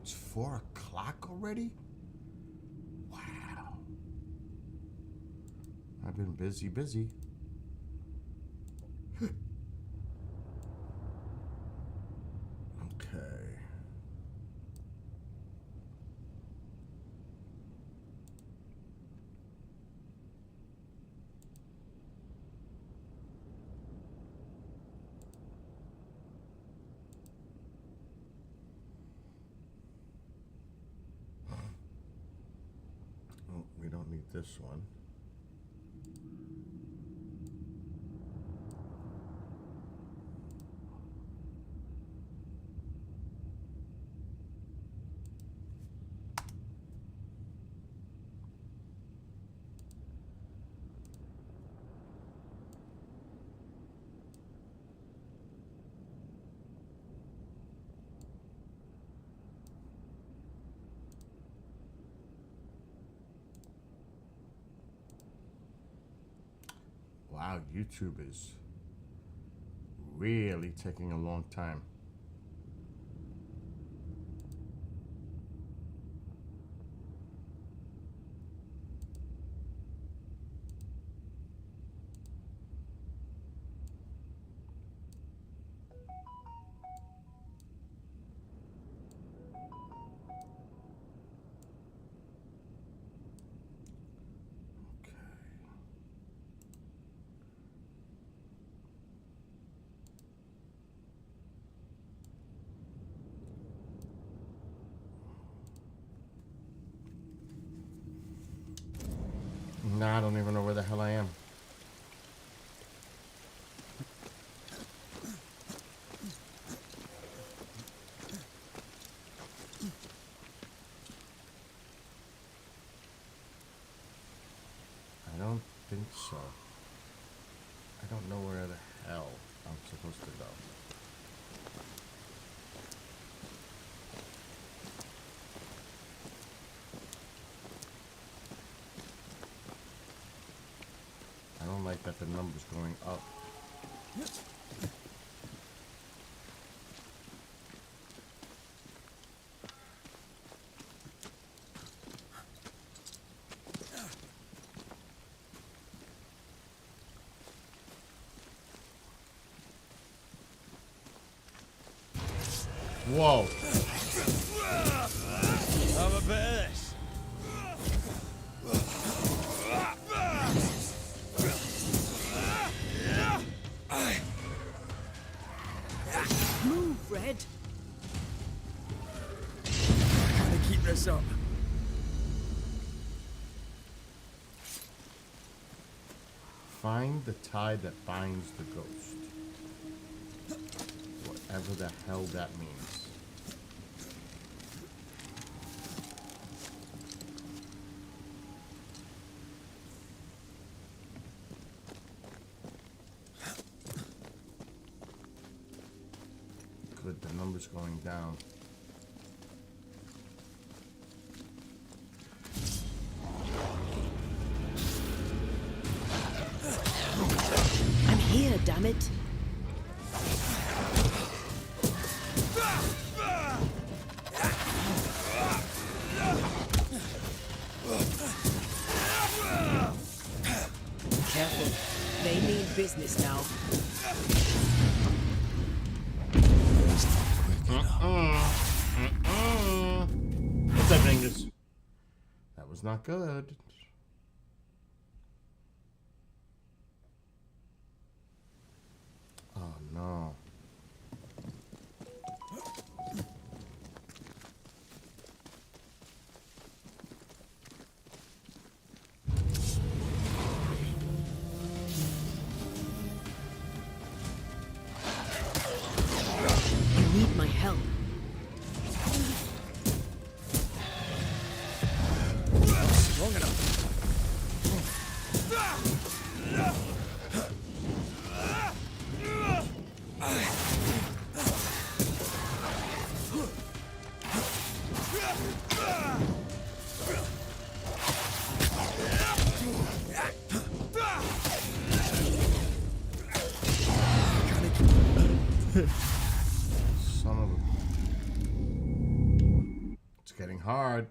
It's 4 o'clock already? Wow. I've been busy. Okay. Oh, we don't need this one. Wow, YouTube is really taking a long time. Nah, I don't even know where the hell I am. I don't think so. I don't know where the hell I'm supposed to go. I don't like that the number's going up. Whoa. Have a bit of this. Move, Red. Gotta keep this up. Find the tie that binds the ghost. Whatever the hell that means. Good, the number's going down. I'm here, damn it. Careful. They mean business now. What's up, Angus? That was not good. Oh no. You need my help. Long enough. Son of a... hard.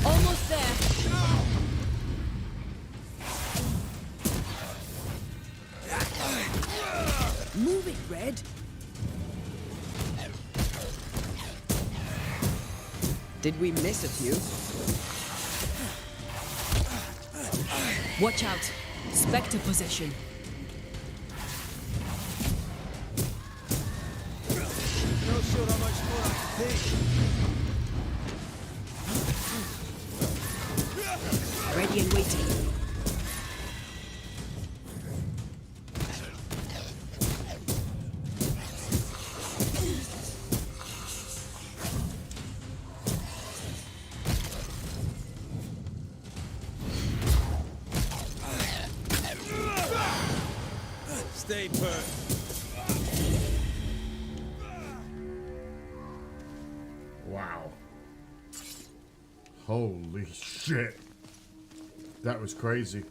Almost there. Move it, Red. Did we miss a few? Watch out. Spectre possession. Not sure how much more I can take. Ready and waiting. Stay put. Wow. Holy shit. That was crazy.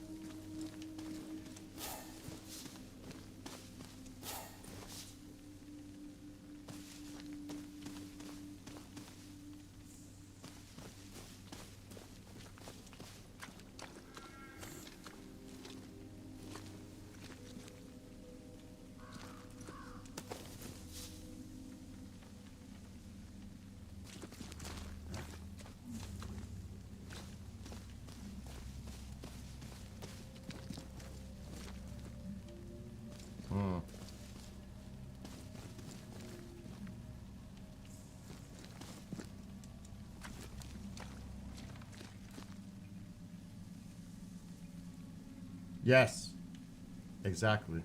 Yes. Exactly.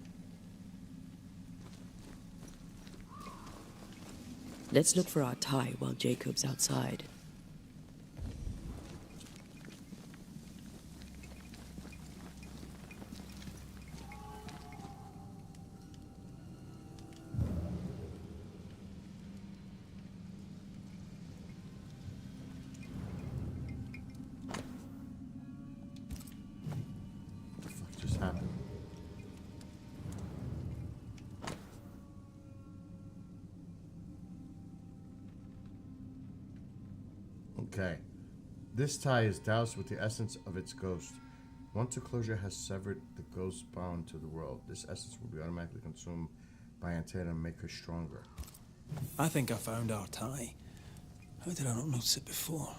Let's look for our tie while Jacob's outside. What the fuck just happened? Okay. This tie is doused with the essence of its ghost. Once a closure has severed the ghost bound to the world, this essence will be automatically consumed by Antera and make her stronger. I think I found our tie. How did I not notice it before?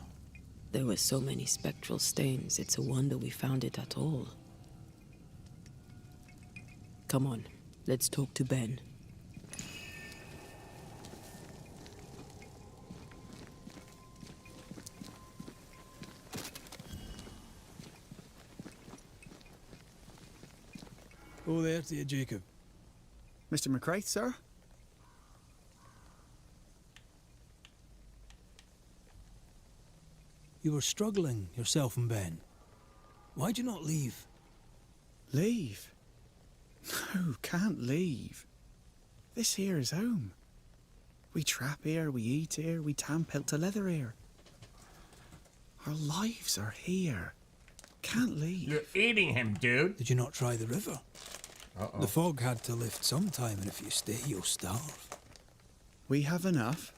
There were so many spectral stains, it's a wonder we found it at all. Come on, let's talk to Ben. Oh, there to you, Jacob. Mr. McCraith, sir? You were struggling, yourself and Ben. Why'd you not leave? Leave? No, can't leave. This here is home. We trap here, we eat here, we tan pelt to leather here. Our lives are here. Can't leave. You're eating him, dude. Did you not try the river? Uh-oh. The fog had to lift sometime, and if you stay, you'll starve. We have enough.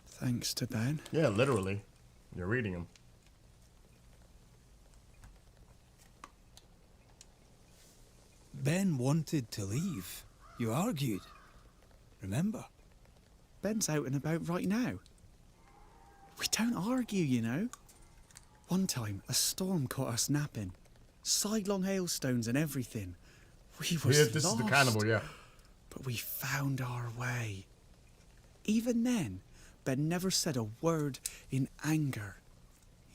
Thanks to Ben. Yeah, literally. You're eating him. Ben wanted to leave. You argued. Remember? Ben's out and about right now. We don't argue, you know. One time, a storm caught us napping. Sidelong hailstones and everything. We was Yeah, this lost, is the cannibal, yeah. but we found our way. Even then, Ben never said a word in anger,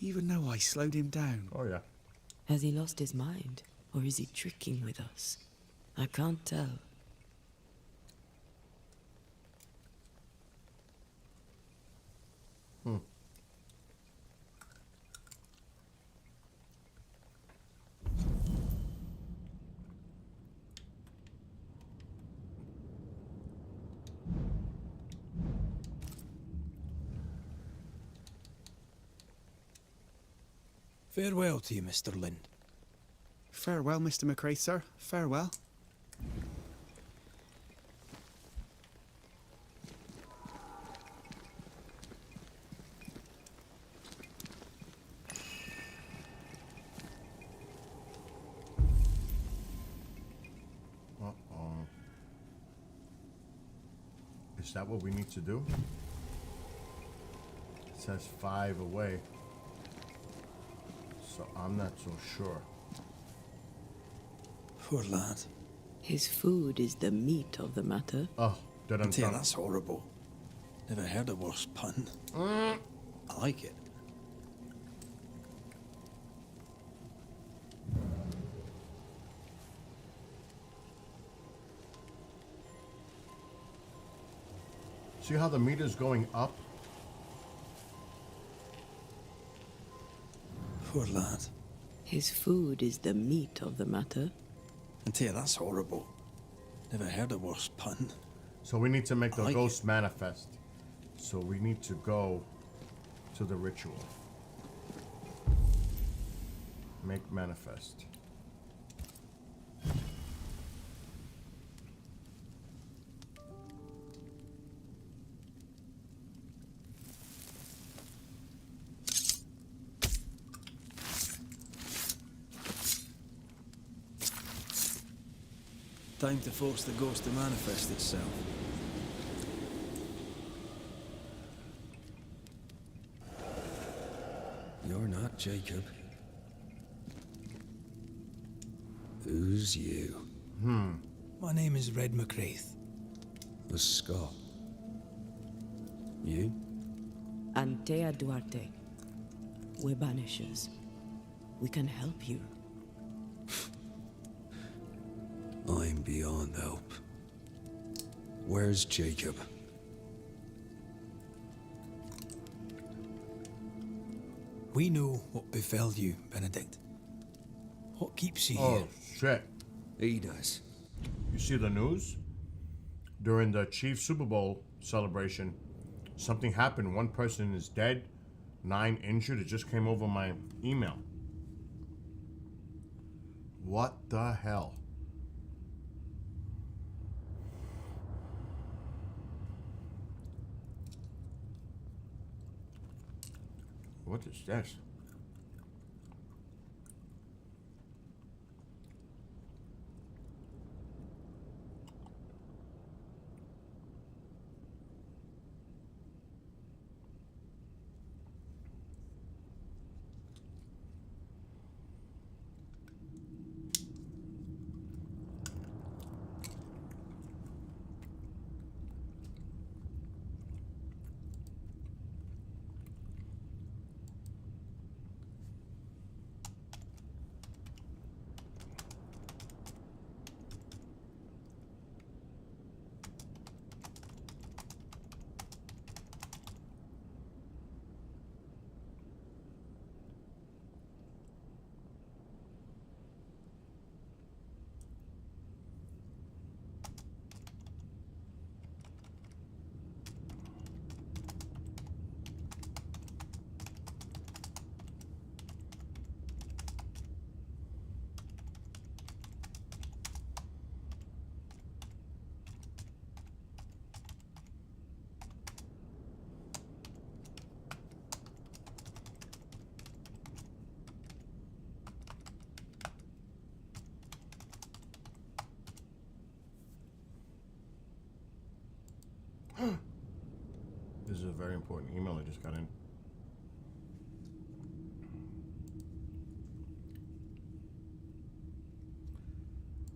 even though I slowed him down. Oh, yeah. Has he lost his mind? Or is he tricking with us? I can't tell. Farewell to you, Mr. Lind. Farewell, Mr. McRae, sir. Farewell. Uh-oh. Is that what we need to do? It says 5 away. So I'm not so sure. Poor lad. His food is the meat of the matter. Oh, I dun tell you, dun. that's horrible. Never heard a worse pun. I like it. See how the meter's going up? Poor lad. His food is the meat of the matter. I tell you, that's horrible. Never heard a worse pun. So we need to make the I like ghost manifest. So we need to go to the ritual. Make manifest. Time to force the ghost to manifest itself. You're not Jacob. Who's you? My name is Red McRaith. A Scot. You? Antea Duarte. We're Banishers. We can help you. I'm beyond help. Where's Jacob? We know what befell you, Benedict. What keeps you Oh, here? shit. He does. You see the news? During the Chiefs Super Bowl celebration, something happened. One person is dead, 9 injured. It just came over my email. What the hell? What is this? This is a very important email I just got in.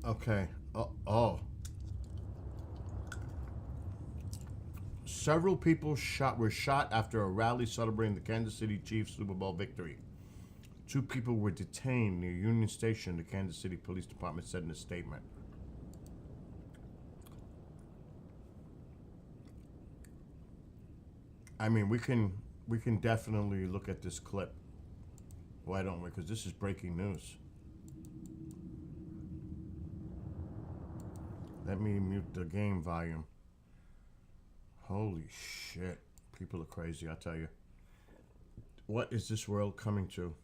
Okay. Oh. Several people were shot after a rally celebrating the Kansas City Chiefs Super Bowl victory. 2 people were detained near Union Station, the Kansas City Police Department said in a statement. I mean, we can definitely look at this clip. Why don't we? Because this is breaking news. Let me mute the game volume. Holy shit. People are crazy, I tell you. What is this world coming to?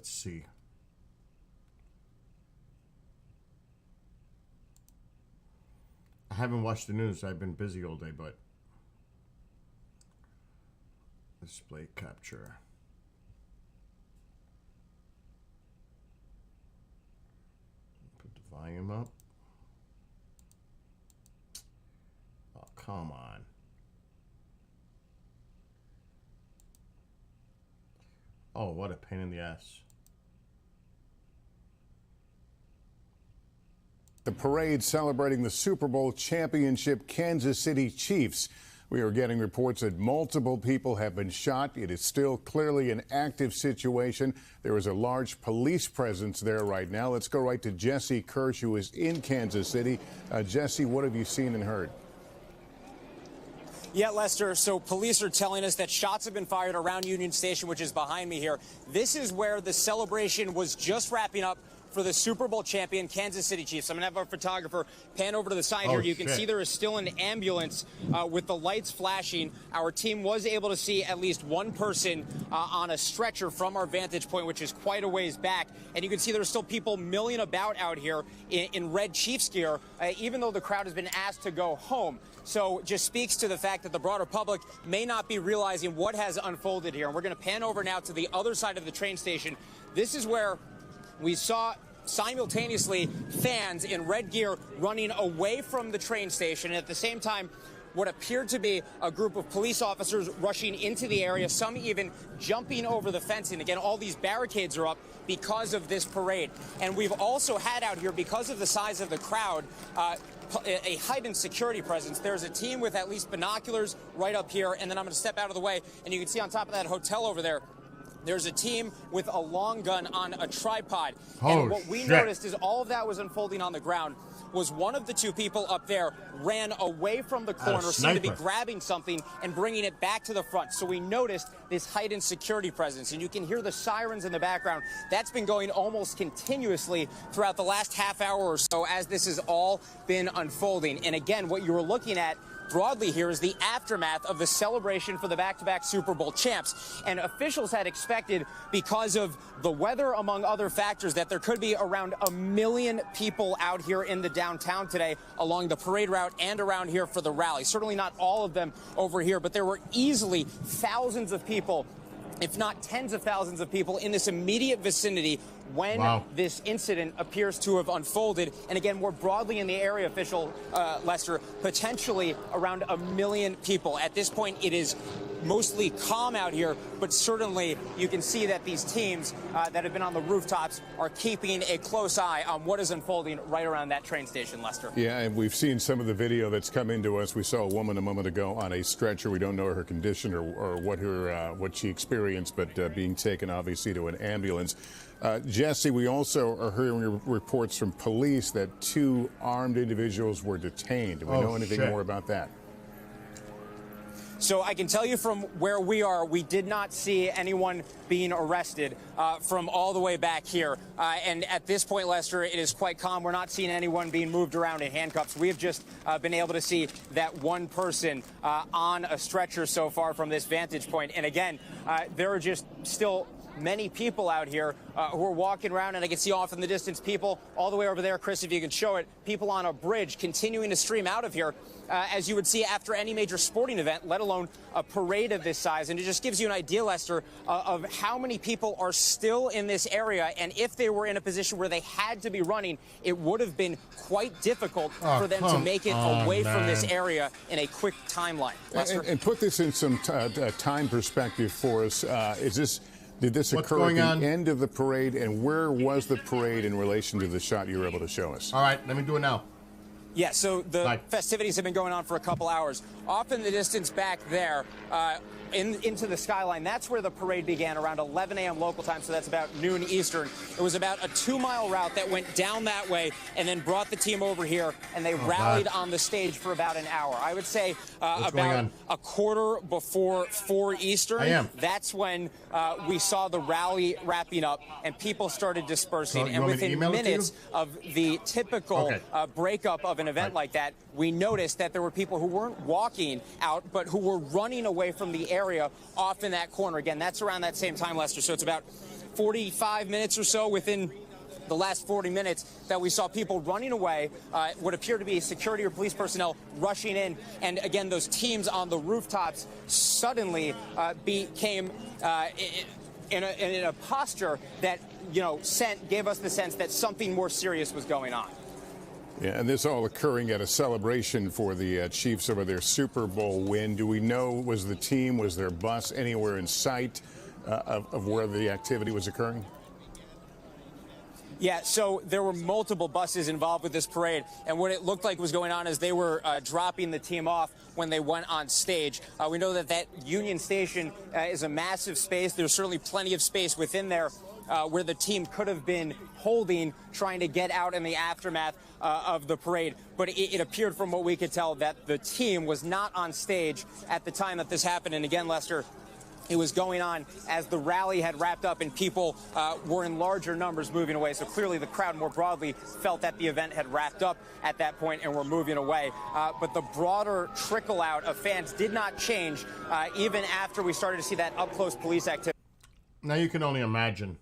let's see. I haven't watched the news. I've been busy all day, but display capture. Put the volume up. Oh, come on. Oh, what a pain in the ass. The parade celebrating the Super Bowl championship Kansas City Chiefs. We are getting reports that multiple people have been shot. It is still clearly an active situation. There is a large police presence there right now. Let's go right to Jesse Kirsch, who is in Kansas City. Jesse, what have you seen and heard? Yeah, Lester, so police are telling us that shots have been fired around Union Station, which is behind me here. This is where the celebration was just wrapping up for the Super Bowl champion Kansas City Chiefs. I'm going to have our photographer pan over to the side here. You can see there is still an ambulance with the lights flashing. Our team was able to see at least one person on a stretcher from our vantage point, which is quite a ways back. And you can see there's still people milling about out here in red Chiefs gear, even though the crowd has been asked to go home. So just speaks to the fact that the broader public may not be realizing what has unfolded here. And we're going to pan over now to the other side of the train station. This is where we saw simultaneously fans in red gear running away from the train station, and at the same time what appeared to be a group of police officers rushing into the area, some even jumping over the fencing. Again, all these barricades are up because of this parade. And we've also had out here, because of the size of the crowd, a heightened security presence. There's a team with at least binoculars right up here, and then I'm going to step out of the way, and you can see on top of that hotel over there, there's a team with a long gun on a tripod. And what we noticed is all of that was unfolding on the ground was one of the two people up there ran away from the corner, seemed to be grabbing something and bringing it back to the front. So we noticed this heightened security presence, and you can hear the sirens in the background. That's been going almost continuously throughout the last half hour or so as this has all been unfolding. And again, what you were looking at broadly here is the aftermath of the celebration for the back-to-back Super Bowl champs. And officials had expected, because of the weather, among other factors, that there could be around 1 million people out here in the downtown today along the parade route and around here for the rally. Certainly not all of them over here, but there were easily thousands of people, if not tens of thousands of people, in this immediate vicinity when this incident appears to have unfolded. And again, more broadly in the area, official Lester, potentially around 1 million people. At this point, it is mostly calm out here, but certainly you can see that these teams that have been on the rooftops are keeping a close eye on what is unfolding right around that train station, Lester. Yeah, and we've seen some of the video that's come into us. We saw a woman a moment ago on a stretcher. We don't know her condition or what she experienced, but being taken obviously to an ambulance. Jesse, we also are hearing reports from police that 2 armed individuals were detained. Do we know anything more about that? So I can tell you from where we are, we did not see anyone being arrested from all the way back here. And at this point, Lester, it is quite calm. We're not seeing anyone being moved around in handcuffs. We have just been able to see that one person on a stretcher so far from this vantage point. And again, there are just still many people out here who are walking around, and I can see off in the distance people all the way over there, Chris, if you can show it, people on a bridge continuing to stream out of here, as you would see after any major sporting event, let alone a parade of this size. And it just gives you an idea, Lester, of how many people are still in this area, and if they were in a position where they had to be running, it would have been quite difficult for them to make it away from this area in a quick timeline. And put this in some time perspective for us. Did this occur at the end of the parade, and where was the parade in relation to the shot you were able to show us? All right, let me do it now. Yeah, so the festivities have been going on for a couple hours. Off in the distance back there, into the skyline, that's where the parade began around 11 a.m. local time, so that's about noon Eastern. It was about a 2-mile route that went down that way and then brought the team over here, and they rallied on the stage for about an hour. I would say about a quarter before 4 Eastern, that's when we saw the rally wrapping up and people started dispersing. And within minutes of the typical breakup of an event like that, we noticed that there were people who weren't walking out, but who were running away from the area off in that corner. Again, that's around that same time, Lester. So it's about 45 minutes or so, within the last 40 minutes, that we saw people running away, what appeared to be security or police personnel rushing in, and again, those teams on the rooftops suddenly became in a posture that, you know, gave us the sense that something more serious was going on. Yeah, and this all occurring at a celebration for the Chiefs over their Super Bowl win. Do we know, was their bus anywhere in sight of where the activity was occurring? Yeah, so there were multiple buses involved with this parade, and what it looked like was going on is they were dropping the team off when they went on stage. We know that Union Station is a massive space. There's certainly plenty of space within there where the team could have been holding, trying to get out in the aftermath of the parade. But it appeared from what we could tell that the team was not on stage at the time that this happened. And again, Lester, it was going on as the rally had wrapped up and people were in larger numbers moving away. So clearly the crowd more broadly felt that the event had wrapped up at that point and were moving away. But the broader trickle out of fans did not change even after we started to see that up-close police activity. Now you can only imagine.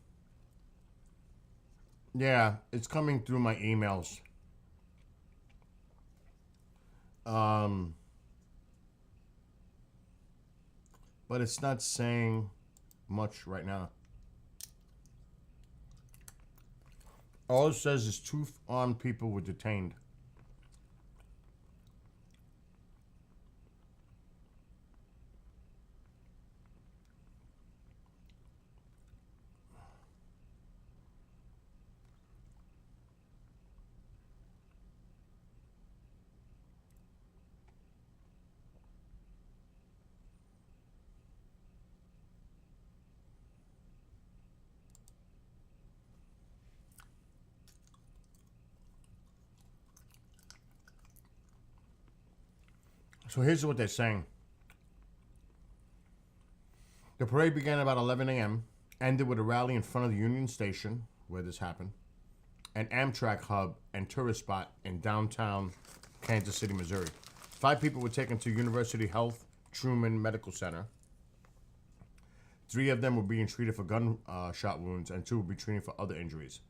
Yeah, it's coming through my emails. But it's not saying much right now. All it says is 2 armed people were detained. So here's what they're saying. The parade began about 11 a.m., ended with a rally in front of the Union Station, where this happened, an Amtrak hub and tourist spot in downtown Kansas City, Missouri. 5 people were taken to University Health Truman Medical Center. 3 of them were being treated for gunshot wounds, and 2 were being treated for other injuries.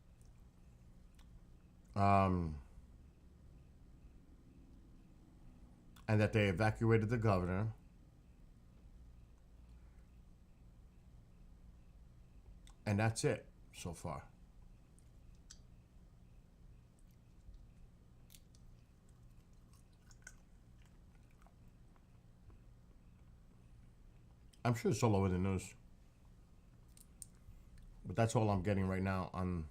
And that they evacuated the governor. And that's it so far. I'm sure it's all over the news. But that's all I'm getting right now on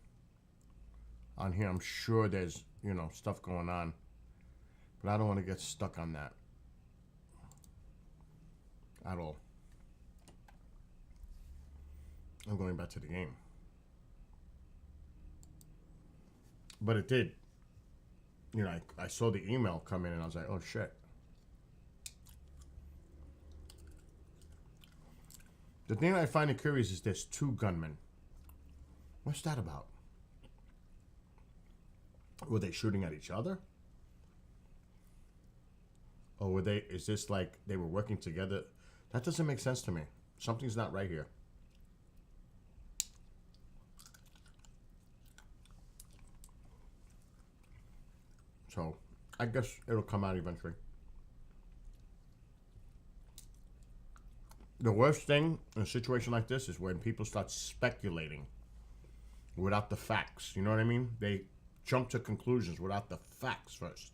here. I'm sure there's, you know, stuff going on. But I don't want to get stuck on that at all. I'm going back to the game. But it did. You know, I saw the email come in and I was like, oh shit. The thing I find it curious is there's 2 gunmen. What's that about? Were they shooting at each other? Or were they, is this like they were working together? That doesn't make sense to me. Something's not right here. So, I guess it'll come out eventually. The worst thing in a situation like this is when people start speculating without the facts. You know what I mean? They jump to conclusions without the facts first.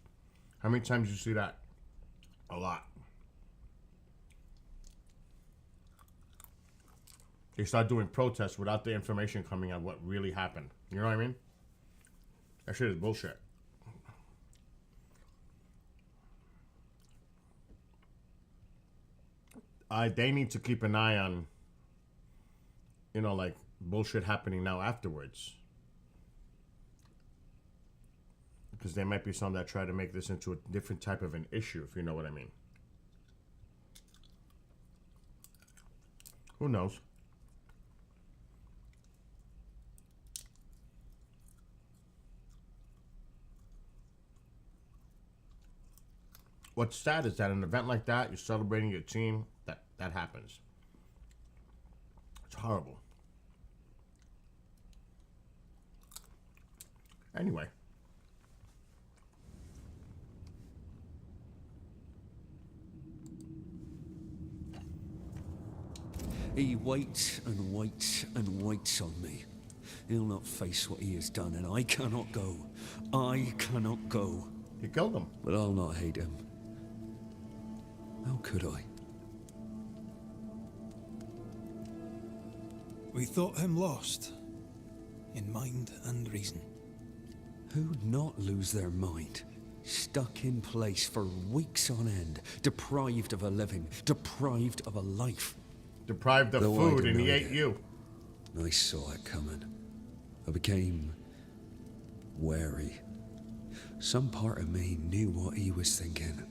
How many times do you see that? A lot. They start doing protests without the information coming on what really happened. You know what I mean? That shit is bullshit. They need to keep an eye on, you know, like bullshit happening now afterwards. Because there might be some that try to make this into a different type of an issue, if you know what I mean. Who knows? What's sad is that an event like that, you're celebrating your team, that happens. It's horrible. Anyway. He waits and waits and waits on me. He'll not face what he has done, and I cannot go. I cannot go. You killed him. But I'll not hate him. How could I? We thought him lost, in mind and reason. Who'd not lose their mind? Stuck in place for weeks on end, deprived of a living, deprived of a life. Deprived of Though I food and he denied ate it. you. I saw it coming. I became wary. Some part of me knew what he was thinking,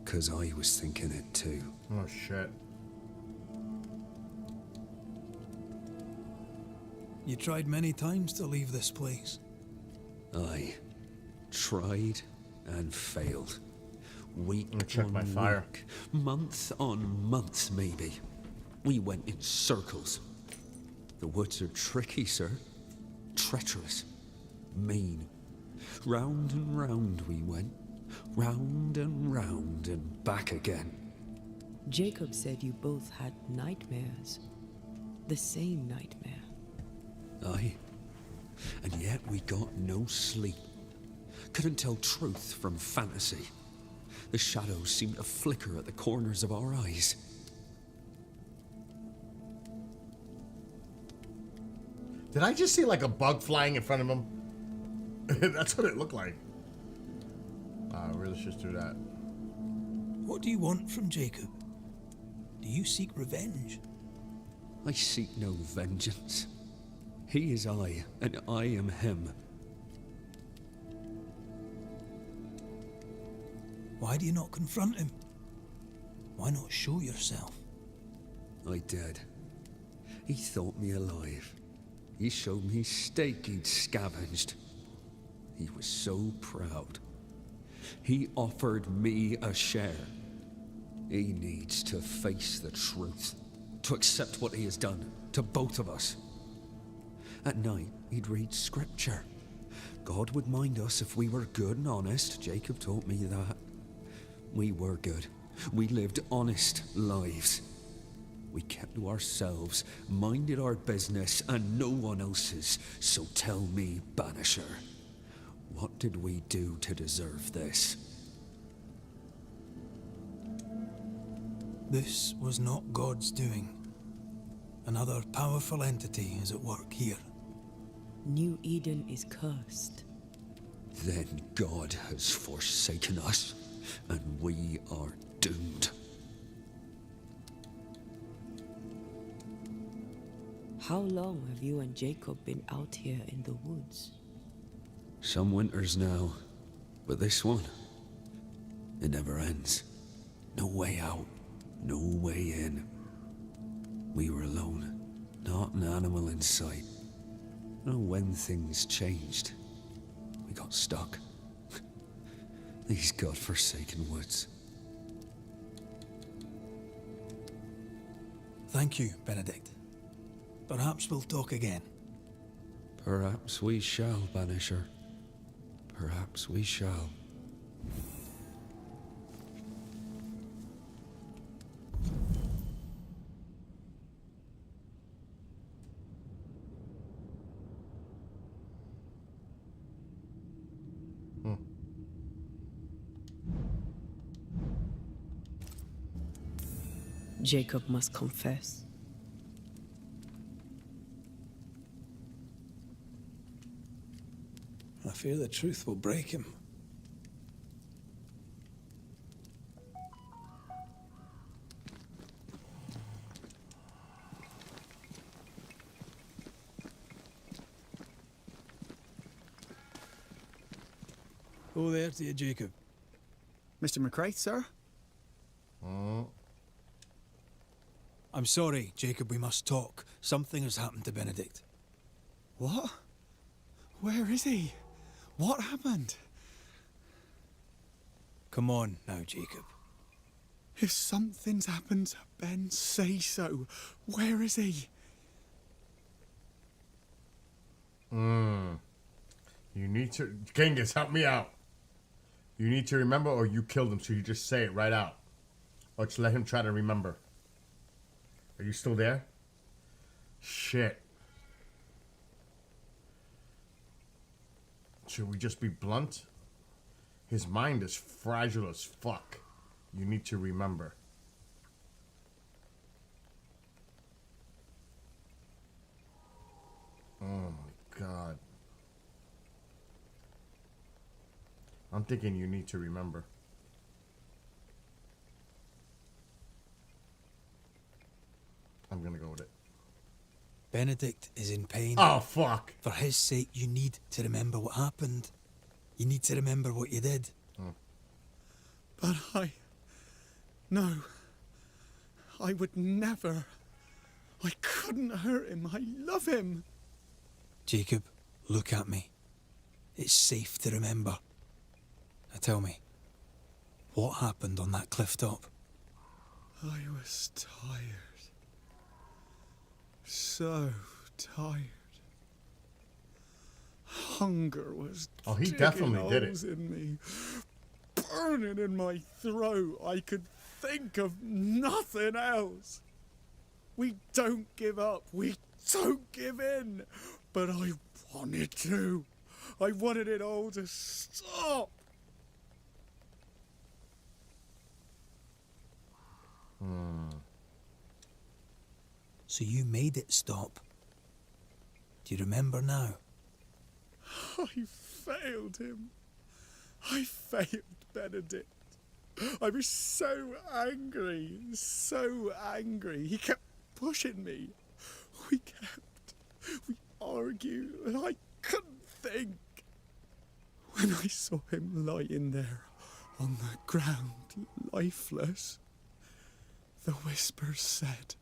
'cause I was thinking it too. Oh shit. You tried many times to leave this place. I tried and failed. Week me check on my fire. week, month on month, maybe. We went in circles. The woods are tricky, sir. Treacherous. Mean. Round and round we went. Round and back again. Jacob said you both had nightmares. The same nightmare. Aye. And yet we got no sleep. Couldn't tell truth from fantasy. The shadows seemed to flicker at the corners of our eyes. Did I just see like a bug flying in front of him? That's what it looked like. I really should do that. What do you want from Jacob? Do you seek revenge? I seek no vengeance. He is I, and I am him. Why do you not confront him? Why not show yourself? I did. He thought me alive. He showed me steak he'd scavenged. He was so proud. He offered me a share. He needs to face the truth, to accept what he has done to both of us. At night, he'd read scripture. God would mind us if we were good and honest. Jacob taught me that. We were good. We lived honest lives. We kept to ourselves, minded our business and no one else's. So tell me, Banisher, what did we do to deserve this? This was not God's doing. Another powerful entity is at work here. New Eden is cursed. Then God has forsaken us, and we are doomed. How long have you and Jacob been out here in the woods? Some winters now, but this one, it never ends. No way out, no way in. We were alone, not an animal in sight. And when things changed, we got stuck. These godforsaken woods. Thank you, Benedict. Perhaps we'll talk again. Perhaps we shall, Banisher. Perhaps we shall. Jacob must confess. I fear the truth will break him. Oh, there to you, Jacob. Mr. McCraith, sir? I'm sorry, Jacob, we must talk. Something has happened to Benedict. What? Where is he? What happened? Come on now, Jacob. If something's happened to Ben, say so. Where is he? You need to... Genghis, help me out. You need to remember or you killed him, so you just say it right out. Or just let him try to remember. Are you still there? Shit. Should we just be blunt? His mind is fragile as fuck. You need to remember. Oh my god. I'm thinking you need to remember. I'm gonna go with it. Benedict is in pain. Oh, fuck. For his sake, you need to remember what happened. You need to remember what you did. But no. I would never. I couldn't hurt him. I love him. Jacob, look at me. It's safe to remember. Now tell me, what happened on that cliff top? I was tired. So tired. Hunger was Oh, he digging definitely did it. holes in me, burning in my throat. I could think of nothing else. We don't give up. We don't give in. But I wanted to. I wanted it all to stop. So you made it stop. Do you remember now? I failed him. I failed Benedict. I was so angry, so angry. He kept pushing me. We argued, and I couldn't think. When I saw him lying there on the ground, lifeless, the whispers said,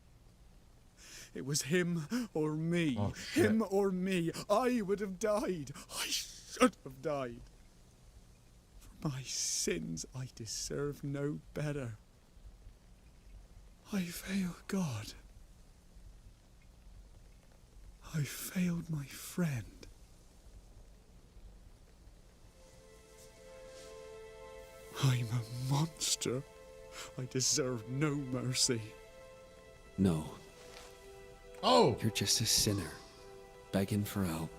it was him or me. Oh, shit. Him or me. I would have died. I should have died. For my sins, I deserve no better. I failed God. I failed my friend. I'm a monster. I deserve no mercy. No, Oh! you're just a sinner, begging for help.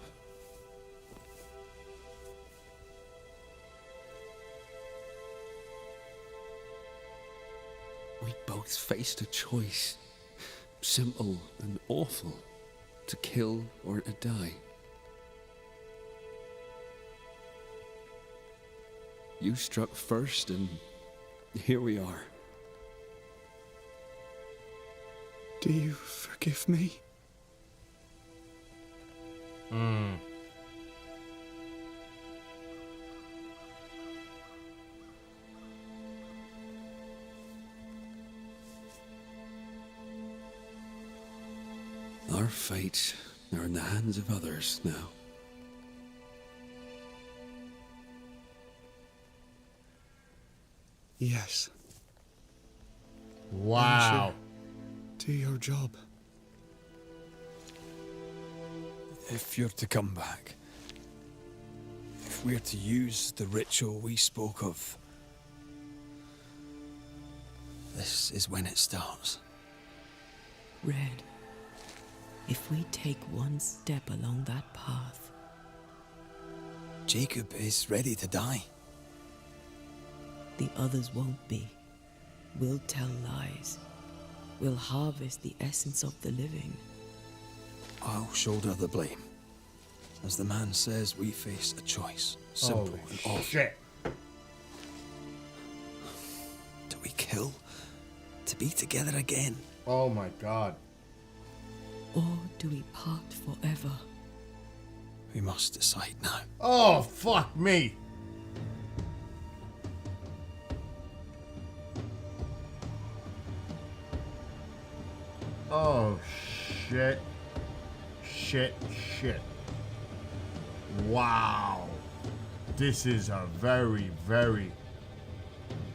We both faced a choice, simple and awful, to kill or to die. You struck first, and here we are. Do you forgive me? Our fates are in the hands of others now. Yes. Wow. Do your job. If you're to come back, if we're to use the ritual we spoke of, this is when it starts. Red, if we take one step along that path, Jacob is ready to die. the others won't be. We'll tell lies. We'll harvest the essence of the living. I'll shoulder the blame. As the man says, we face a choice. Simple Holy and awful. shit. Do we kill to be together again? Oh my god. Or do we part forever? We must decide now. Oh, fuck me. Oh, shit. Shit, shit. Wow. This is a very, very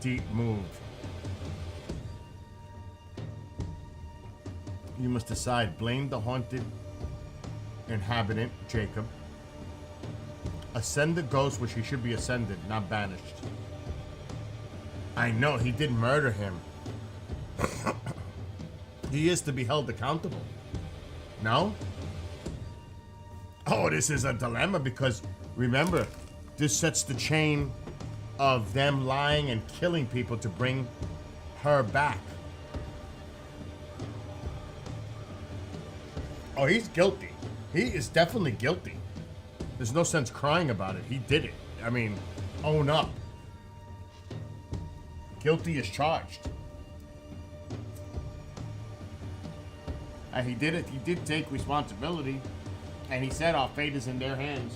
deep move. You must decide, blame the haunted inhabitant, Jacob, Ascend the ghost, which he should be ascended, not banished. I know, he did murder him. He is to be held accountable. No? Oh, this is a dilemma because, remember, this sets the chain of them lying and killing people to bring her back. Oh, he's guilty. He is definitely guilty. There's no sense crying about it. He did it. I mean, own up. Guilty is charged. And he did it. He did take responsibility. And he said our fate is in their hands.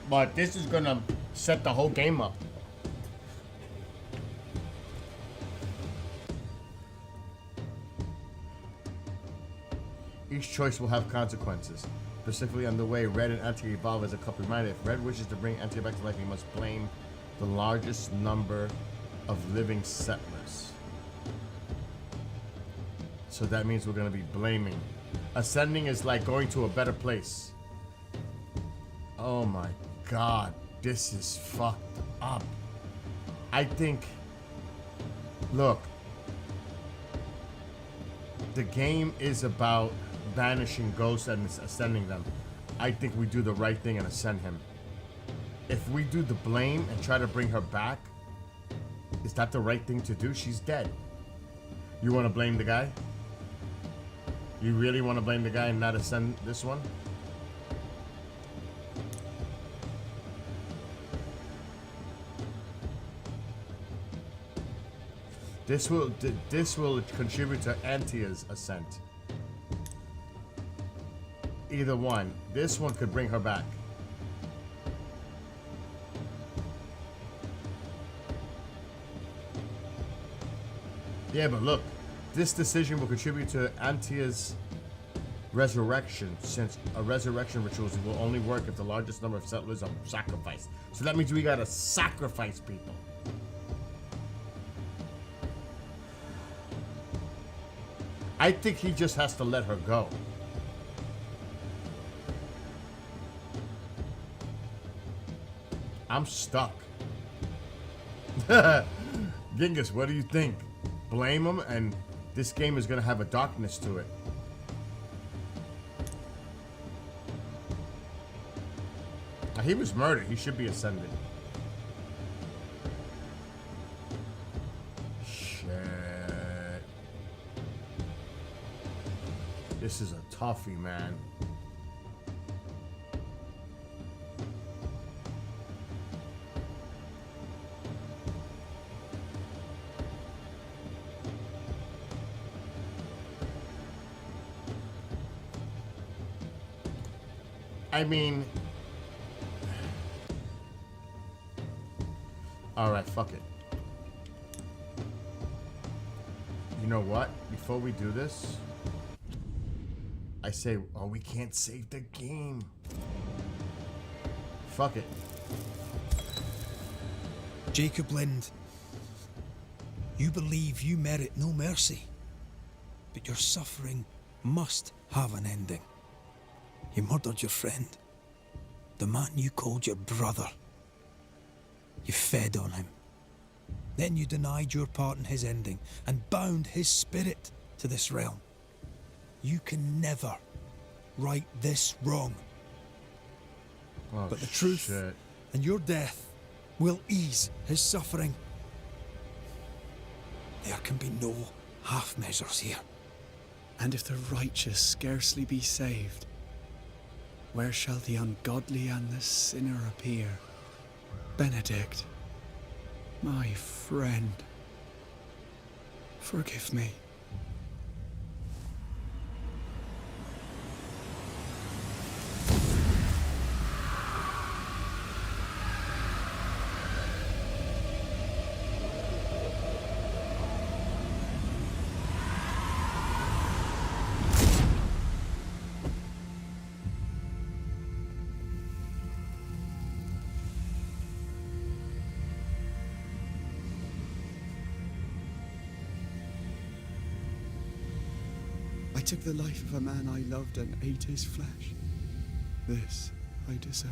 But this is going to set the whole game up. Each choice will have consequences. Specifically on the way Red and Anti evolve as a couple reminded. If Red wishes to bring Anti back to life, he must blame the largest number of living settlers. So that means we're going to be blaming. Ascending is like going to a better place. Oh my god, this is fucked up. I think, look, the game is about banishing ghosts and ascending them. I think we do the right thing and ascend him. If we do the blame and try to bring her back, is that the right thing to do? She's dead. You want to blame the guy? You really want to blame the guy and not ascend this one? This will contribute to Antia's ascent. Either one. This one could bring her back. Yeah, but look, this decision will contribute to Antia's resurrection, since a resurrection rituals will only work if the largest number of settlers are sacrificed. So that means we gotta sacrifice people. I think he just has to let her go. I'm stuck. Genghis, what do you think? Blame him, and this game is gonna have a darkness to it. Now, he was murdered. He should be ascended. Shit. This is a toughie, man. I mean, all right, fuck it. You know what? Before we do this, I say, oh, we can't save the game. Fuck it. Jacob Lind, you believe you merit no mercy, but your suffering must have an ending. You murdered your friend, the man you called your brother. You fed on him. Then you denied your part in his ending and bound his spirit to this realm. You can never right this wrong. Oh, But the truth shit. and your death will ease his suffering. There can be no half measures here. And if the righteous scarcely be saved, where shall the ungodly and the sinner appear? Benedict, my friend, forgive me. I took the life of a man I loved and ate his flesh. This I deserve.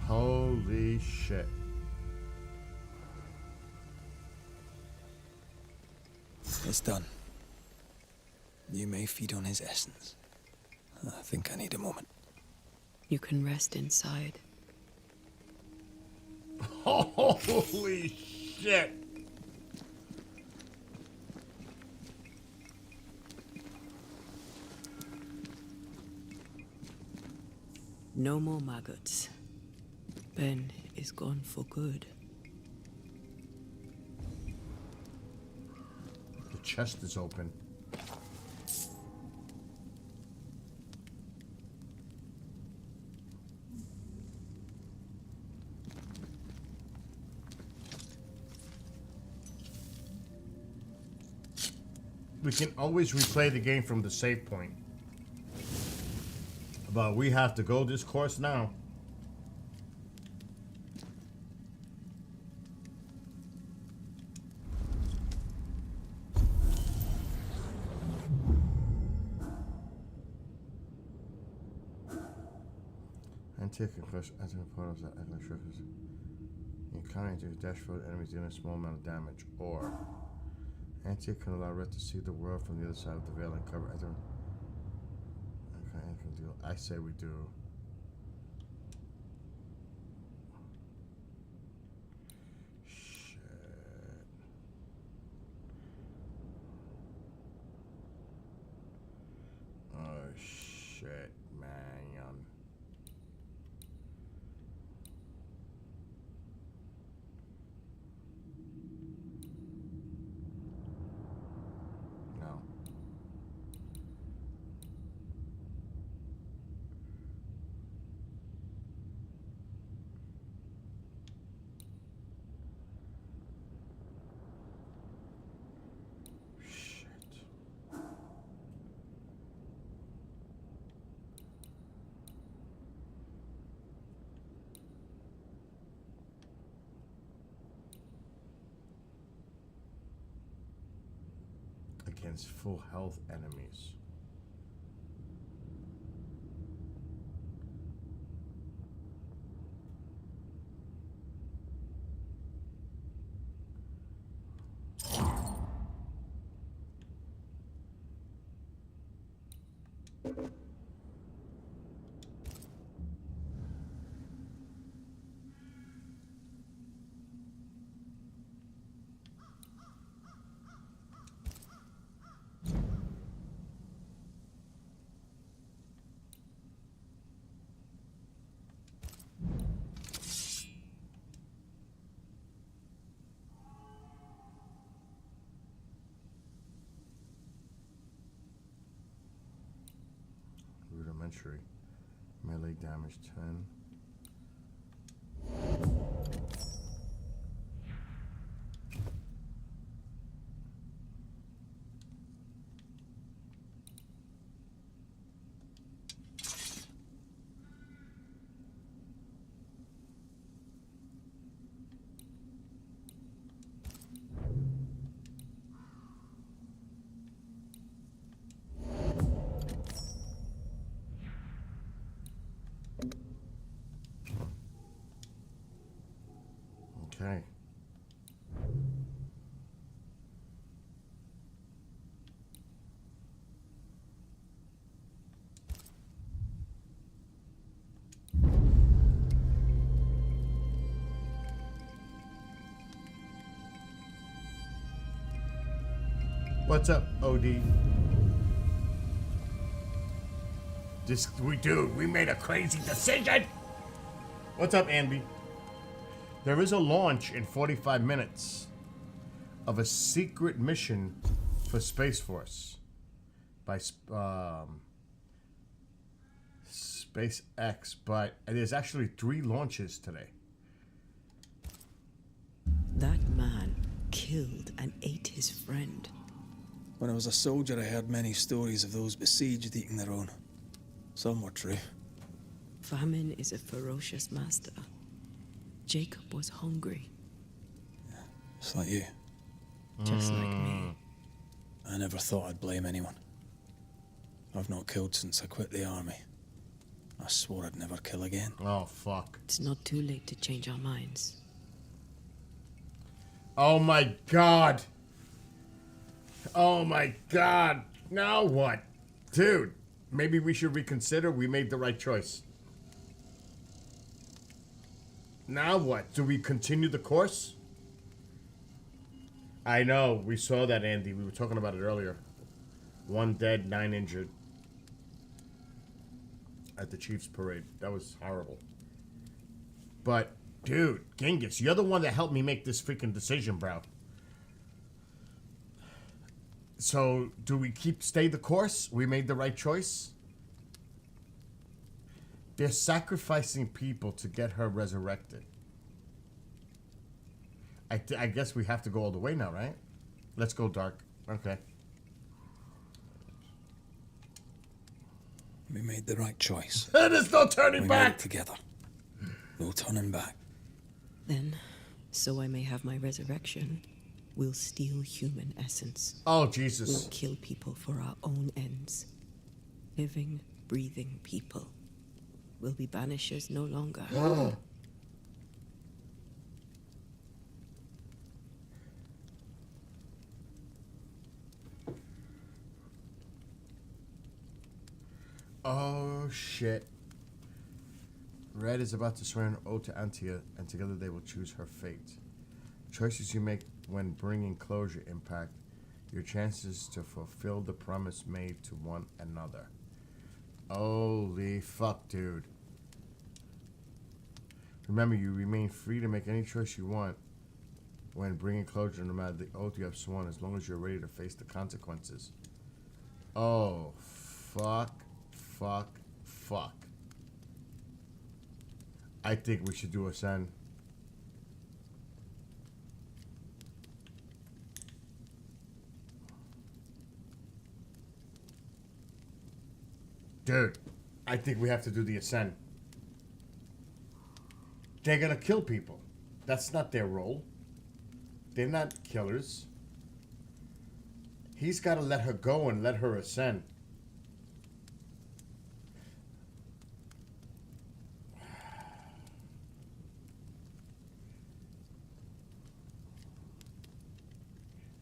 Holy shit. It's done. You may feed on his essence. I think I need a moment. You can rest inside. Holy shit. No more maggots. Ben is gone for good. The chest is open. We can always replay the game from the save point. But we have to go this course now. Antique and crush antique portals that act like shrinkers. You encounter antique dash forward enemies dealing a small amount of damage. Or antique can allow Red to see the world from the other side of the veil and cover other. Okay, can deal. I say we do. Shit. Oh shit, man. No. Shit. Against full health enemies. Rudimentary. Melee damage 10. Okay. What's up, OD? We made a crazy decision. What's up, Andy? There is a launch in 45 minutes of a secret mission for Space Force by SpaceX, but there's actually 3 launches today. That man killed and ate his friend. When I was a soldier, I heard many stories of those besieged eating their own. Some were true. Famine is a ferocious master. Jacob was hungry, It's like you. just like me. I never thought I'd blame anyone. I've not killed since I quit the army. I swore I'd never kill again. Oh, fuck. It's not too late to change our minds. Oh, my God. Oh, my God. Now what? Dude, maybe we should reconsider. We made the right choice. Now what? Do we continue the course? I know. We saw that, Andy. We were talking about it earlier. 1 dead, 9 injured. At the Chiefs parade. That was horrible. But, dude, Genghis, you're the one that helped me make this freaking decision, bro. So, do we stay the course? We made the right choice? They're sacrificing people to get her resurrected. I guess we have to go all the way now, right? Let's go dark. Okay. We made the right choice. There's no turning We back! made it together. No turning back. Then, so I may have my resurrection, we'll steal human essence. Oh, Jesus. We'll kill people for our own ends. Living, breathing people. We'll be banishers no longer. Oh, shit. Red is about to swear an oath to Antia, and together they will choose her fate. Choices you make when bringing closure impact your chances to fulfill the promise made to one another. Holy fuck, dude. Remember, you remain free to make any choice you want when bringing closure, no matter the oath you have sworn, as long as you're ready to face the consequences. Oh, fuck. Fuck. Fuck. I think we should do a send. Dude, I think we have to do the ascend. They're gonna kill people. That's not their role. They're not killers. He's gotta let her go and let her ascend.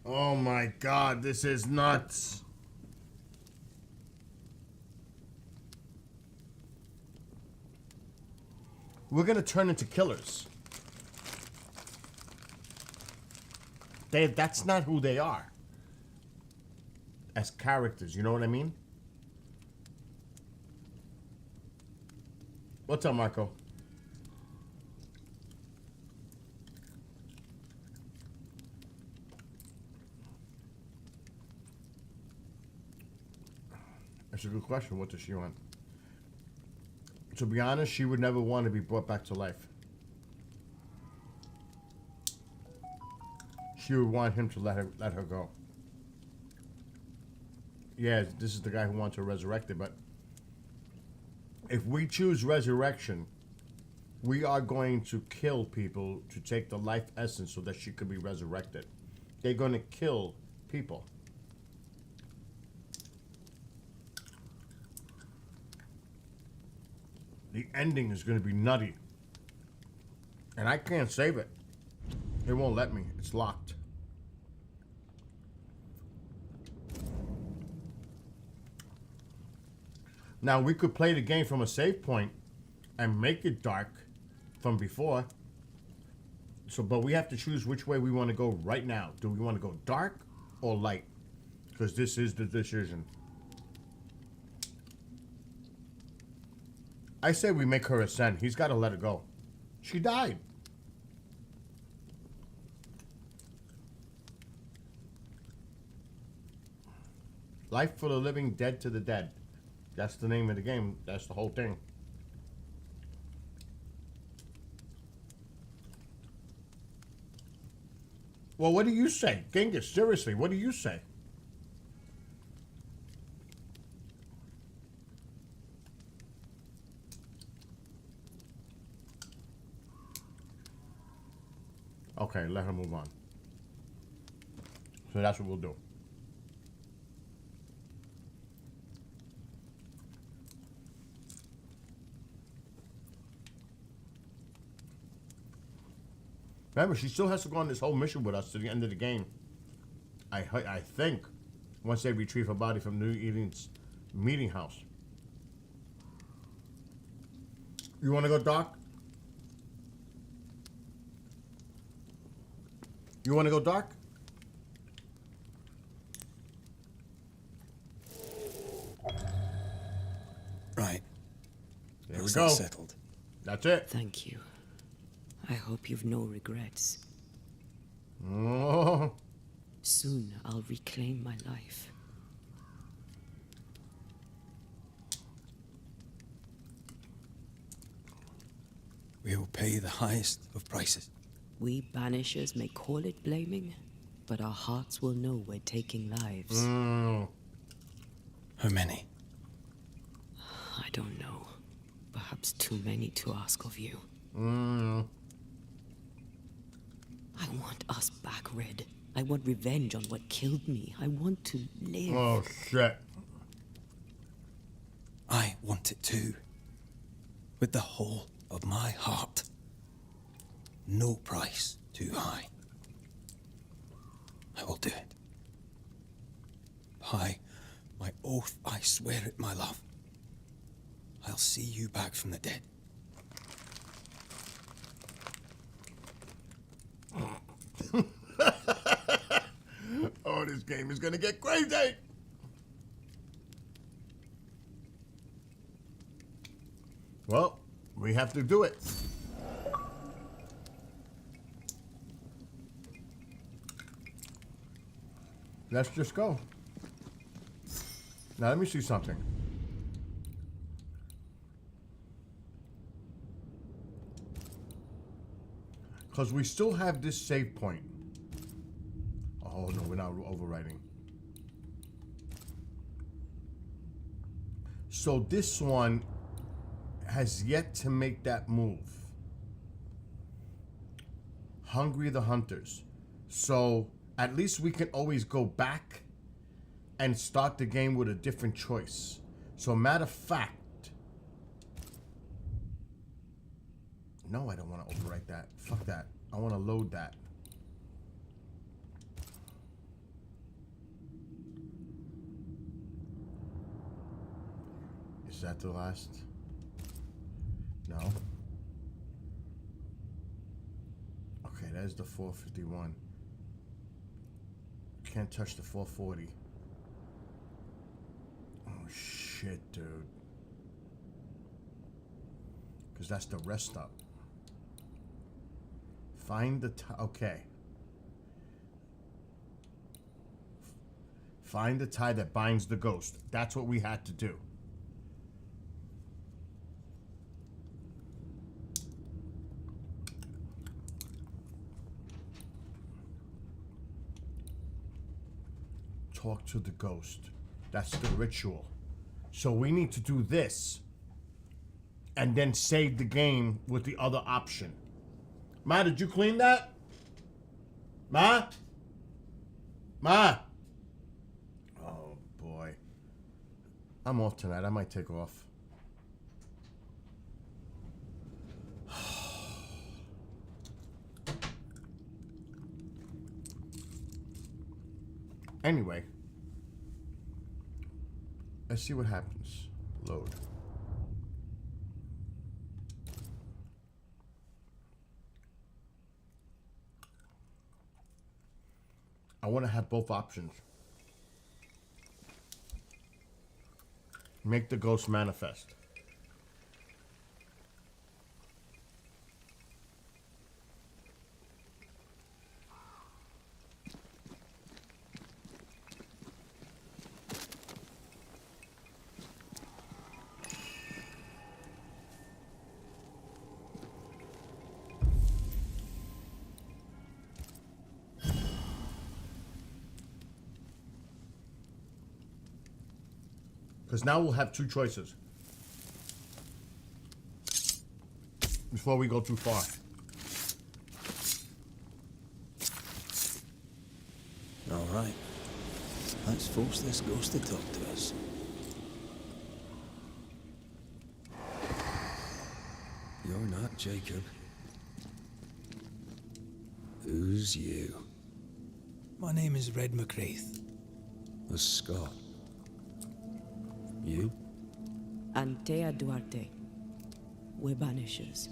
Oh my God, this is nuts. We're gonna turn into killers. That's not who they are. As characters, you know what I mean? What's up, Marco? That's a good question. What does she want? To be honest, she would never want to be brought back to life. She would want him to let her go. Yeah, this is the guy who wants her resurrected, but if we choose resurrection, we are going to kill people to take the life essence so that she could be resurrected. They're going to kill people. The ending is going to be nutty. And I can't save it. It won't let me. It's locked. Now, we could play the game from a save point and make it dark from before. So, but we have to choose which way we want to go right now. Do we want to go dark or light? Because this is the decision. I say we make her ascend. He's got to let her go. She died. Life for the living, dead to the dead. That's the name of the game. That's the whole thing. Well, what do you say? Genghis, seriously, what do you say? Okay, let her move on. So that's what we'll do. Remember, she still has to go on this whole mission with us to the end of the game. I think. Once they retrieve her body from New Eden's meeting house. You want to go, Doc? You want to go, Doc? Right. There we That's go. that settled. That's it. Thank you. I hope you've no regrets. Oh. Soon I'll reclaim my life. We will pay the highest of prices. We Banishers may call it blaming, but our hearts will know we're taking lives. How many? I don't know. Perhaps too many to ask of you. I want us back, Red. I want revenge on what killed me. I want to live. Oh, shit. I want it too. With the whole of my heart. No price too high. I will do it. By my oath, I swear it, my love. I'll see you back from the dead. Oh, this game is gonna get crazy. Well, we have to do it. Let's just go. Now let me see something. Because we still have this save point. Oh no, we're not overwriting. So this one has yet to make that move. Hungry the Hunters. So at least we can always go back and start the game with a different choice. So matter of fact, no, I don't want to overwrite that. Fuck that. I want to load that. Is that the last? No. Okay, that is the 451. Can't touch the 440. Oh shit, dude. Because that's the rest stop. Find the okay. Find the tie that binds the ghost. That's what we had to do. Talk to the ghost. That's the ritual. So we need to do this and then save the game with the other option. Ma, did you clean that? Ma? Ma? Oh, boy. I'm off tonight. I might take off. Anyway. Let's see what happens. Load. I want to have both options. Make the ghost manifest. Because now we'll have two choices. Before we go too far. All right. Let's force this ghost to talk to us. You're not Jacob. Who's you? My name is Red McGrath. A Scot. You? Antea Duarte. We're Banishers.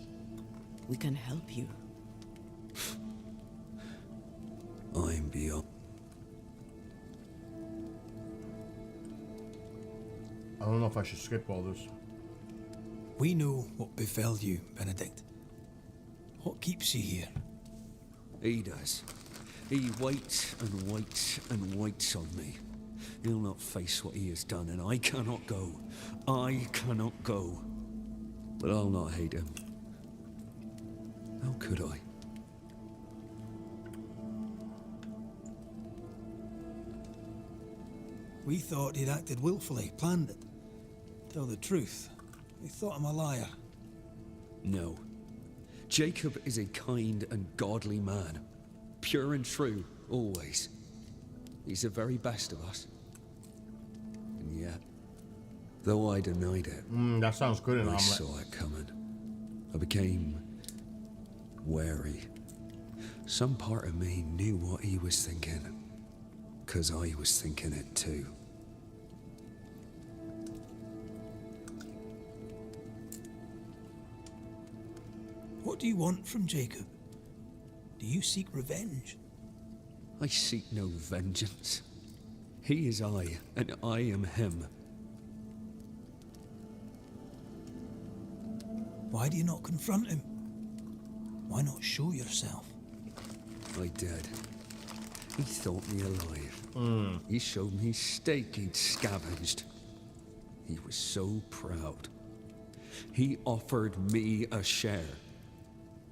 We can help you. I'm beyond. I don't know if I should skip all this. We know what befell you, Benedict. What keeps you here? He does. He waits and waits and waits on me. He'll not face what he has done, and I cannot go. I cannot go. But I'll not hate him. How could I? We thought he'd acted willfully, planned it. Tell the truth, we thought him a liar. No. Jacob is a kind and godly man. Pure and true, always. He's the very best of us. And yet, though I denied it, That sounds good in I omelet. saw it coming. I became wary. Some part of me knew what he was thinking, 'cause I was thinking it too. What do you want from Jacob? Do you seek revenge? I seek no vengeance. He is I, and I am him. Why do you not confront him? Why not show yourself? I did. He thought me alive. He showed me steak he'd scavenged. He was so proud. He offered me a share.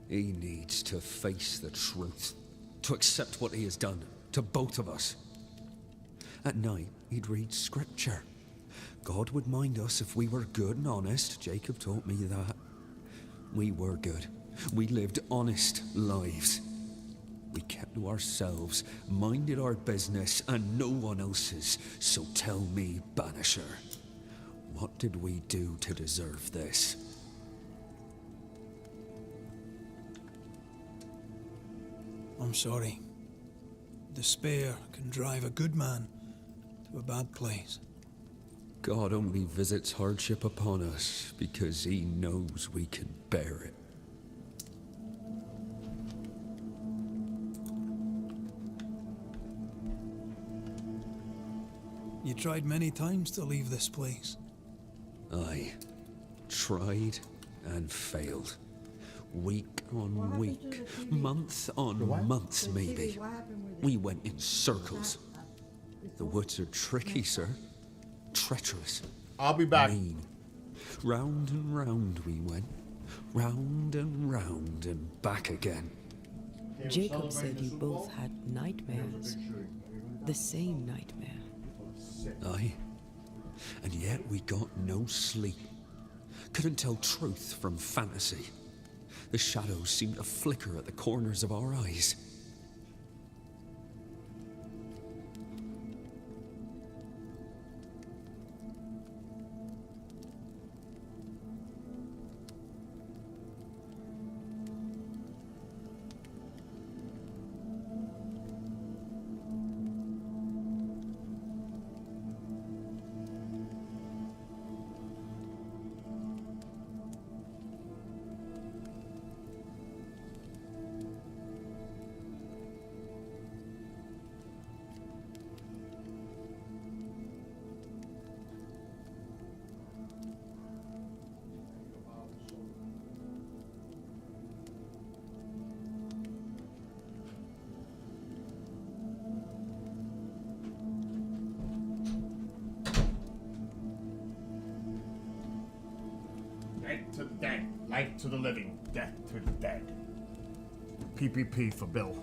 He needs to face the truth, to accept what he has done to both of us. At night, he'd read scripture. God would mind us if we were good and honest. Jacob taught me that. We were good. We lived honest lives. We kept to ourselves, minded our business and no one else's. So tell me, Banisher, what did we do to deserve this? I'm sorry. Despair can drive a good man to a bad place. God only visits hardship upon us because he knows we can bear it. You tried many times to leave this place. I tried and failed. Week on week, month on month maybe. We went in circles. The woods are tricky, sir. Treacherous. I'll be back. Mean. Round and round we went. Round and back again. Jacob said you both had nightmares. The same nightmare. Aye. And yet we got no sleep. Couldn't tell truth from fantasy. The shadows seemed to flicker at the corners of our eyes. Dead to the dead, life to the living, death to the dead. PPP for Bill.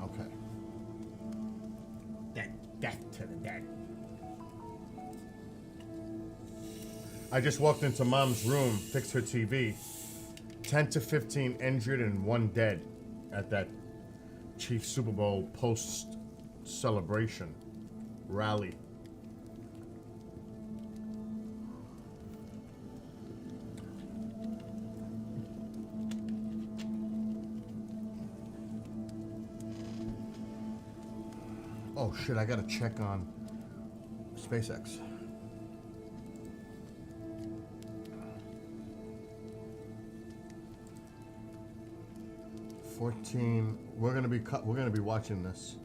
Okay. Death to the dead. I just walked into mom's room, fixed her TV. 10 to 15 injured and 1 dead at that Chiefs Super Bowl post celebration rally. Oh shit, I gotta check on SpaceX. We're gonna be watching this.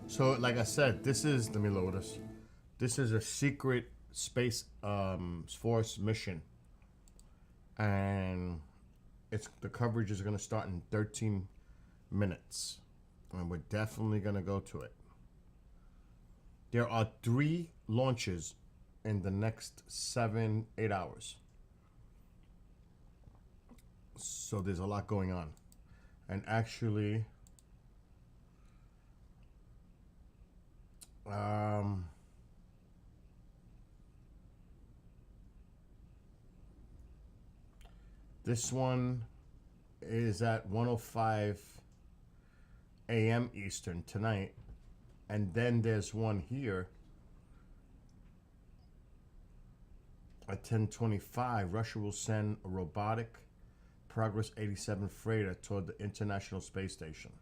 So, like I said, this is, let me load this. This is a secret space force mission, and the coverage is going to start in 13 minutes, and we're definitely going to go to it. There are 3 launches in the next 7-8 hours, so there's a lot going on. And actually, this one is at 1:05 a.m. Eastern tonight, and then there's one here at 10:25. Russia will send a robotic Progress 87 freighter toward the International Space Station.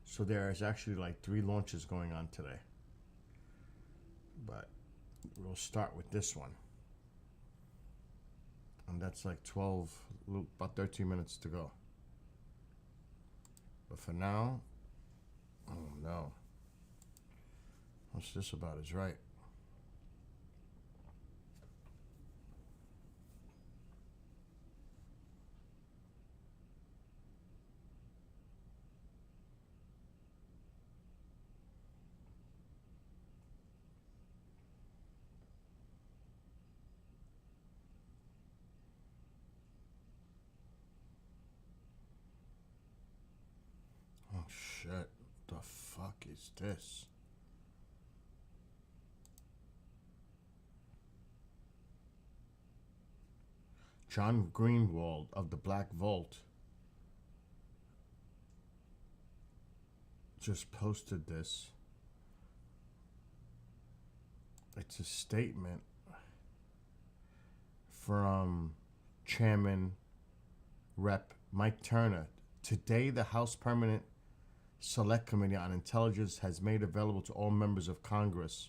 So there is actually like 3 launches going on today. But we'll start with this one. And that's like about 13 minutes to go. But for now, oh no. What's this about is right. Oh shit, the fuck is this? John Greenwald of the Black Vault just posted this. It's a statement from Chairman Rep. Mike Turner. Today, the House Permanent Select Committee on Intelligence has made available to all members of Congress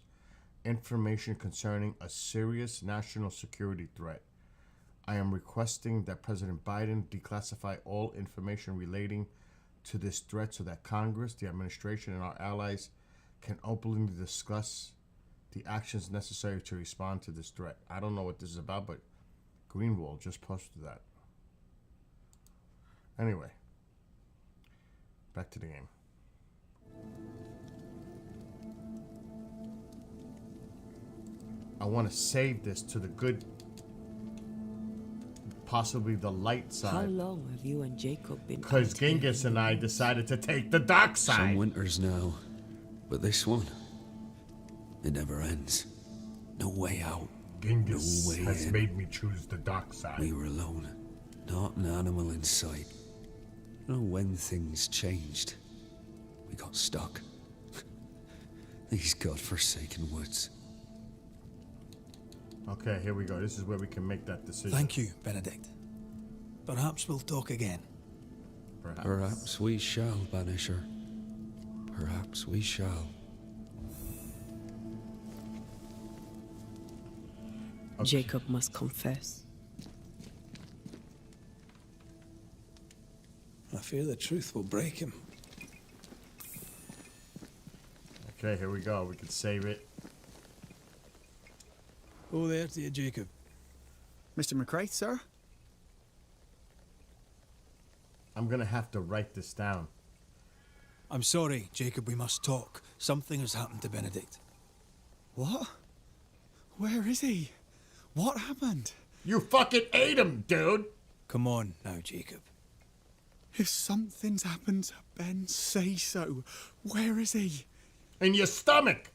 information concerning a serious national security threat. I am requesting that President Biden declassify all information relating to this threat so that Congress, the administration, and our allies can openly discuss the actions necessary to respond to this threat. I don't know what this is about, but Greenwald just posted that. Anyway, back to the game. I want to save this to the good, possibly the light How side. long have you and Jacob been? Because out here Genghis in and the I woods? decided to take the dark Some side. winters now, but this one, it never ends. No way out. Genghis No way has in. made me choose the dark side. We were alone, not an animal in sight. You know, when things changed, we got stuck. These godforsaken woods. Okay, here we go. This is where we can make that decision. Thank you, Benedict. Perhaps we'll talk again. Perhaps we shall, Banisher. Perhaps we shall. Okay. Jacob must confess. I fear the truth will break him. Okay, here we go. We can save it. Oh, there to you, Jacob. Mr. McCraith, sir? I'm gonna have to write this down. I'm sorry, Jacob, we must talk. Something has happened to Benedict. What? Where is he? What happened? You fucking ate him, dude! Come on now, Jacob. If something's happened to Ben, say so. Where is he? In your stomach!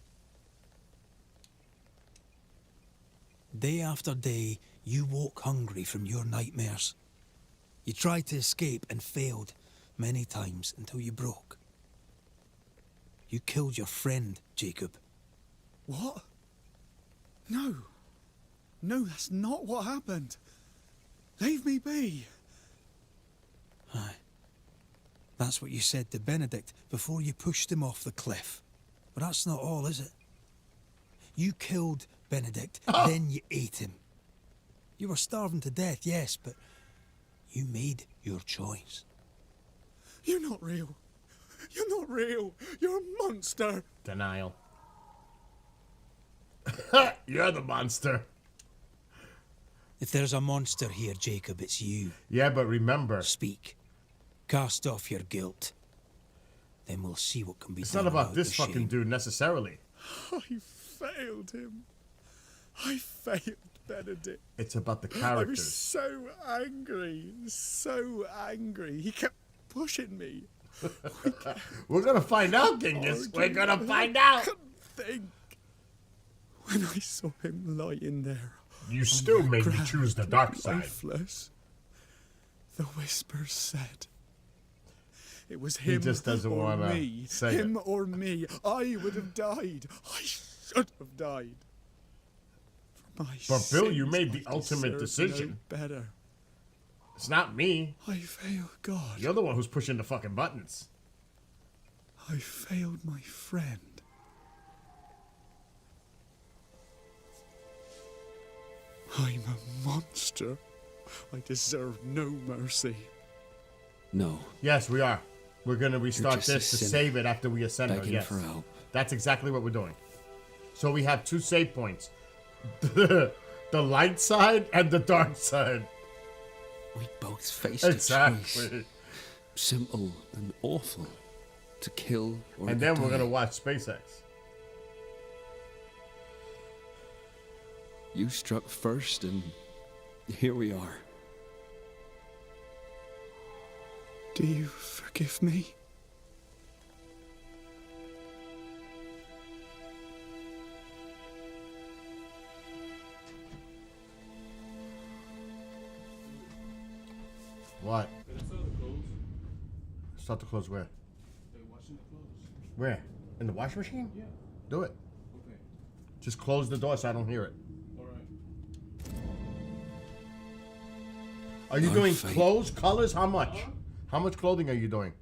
Day after day, you woke hungry from your nightmares. You tried to escape and failed many times until you broke. You killed your friend, Jacob. What? No. No, that's not what happened. Leave me be. Aye. That's what you said to Benedict before you pushed him off the cliff. But that's not all, is it? You killed Benedict, then you ate him. You were starving to death, yes, but you made your choice. You're not real. You're not real. You're a monster. Denial. You're the monster. If there's a monster here, Jacob, it's you. Yeah, but remember, Speak. Cast off your guilt. Then we'll see what can be it's done not about this the fucking shame. dude necessarily. I failed him. I failed Benedict. It's about the I was characters. so angry. So angry. He kept pushing me. We're gonna find out, Genghis. We're gonna find out. Couldn't think. When I saw him lying there, You still made me ground, choose the dark side. lifeless, the whispers said, it was him just doesn't or wanna me. say Him it. or me. I would have died. I should have died. For my But Bill, you sins, made the I ultimate deserve decision. No better. It's not me. I failed God. You're the one who's pushing the fucking buttons. I failed my friend. I'm a monster. I deserve no mercy. No, Yes, we are. We're gonna restart just a this to sinner save it after we ascend her. begging Yes, for help. that's exactly what we're doing. So we have 2 save points: the light side and the dark side. We both faced a choice. Exactly. Simple and awful. To kill or And to then we're die. gonna watch SpaceX. You struck first, and here we are. Do you forgive me? What? Can I start the clothes? Start the clothes where? They're washing the clothes. Where? In the wash machine? Yeah. Do it. Okay. Just close the door so I don't hear it. All right. Are you No doing fight. clothes, colors? How much? How much clothing are you doing?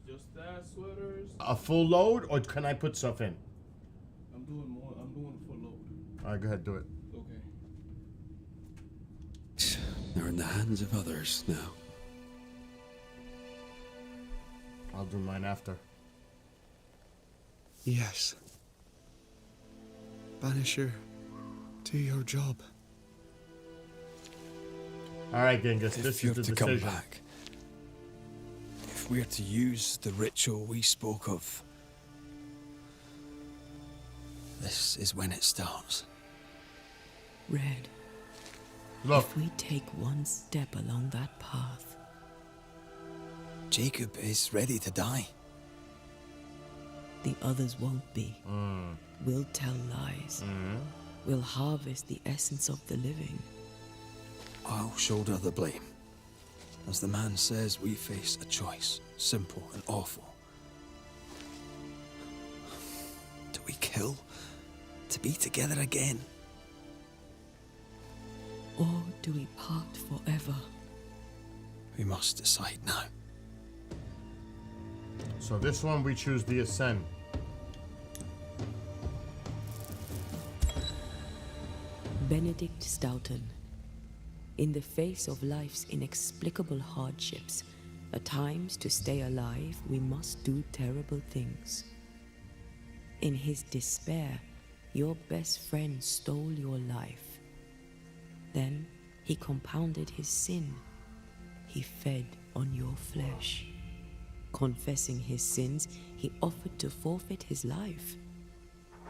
Just that, sweaters. A full load, or can I put stuff in? I'm doing more. I'm doing a full load. All right, go ahead, do it. Okay. They're in the hands of others now. I'll do mine after. Yes. Banisher, do your job. All right, Genghis, If this you're is the to come decision. back, if we're to use the ritual we spoke of, this is when it starts. Red, Look, if we take one step along that path, Jacob is ready to die. the others won't be. We'll tell lies. We'll harvest the essence of the living. I'll shoulder the blame. As the man says, we face a choice, simple and awful. Do we kill to be together again? Or do we part forever? We must decide now. so this one we choose the ascend. Benedict Stoughton. In the face of life's inexplicable hardships, at times to stay alive, we must do terrible things. In his despair, your best friend stole your life. Then he compounded his sin. He fed on your flesh. Confessing his sins, he offered to forfeit his life.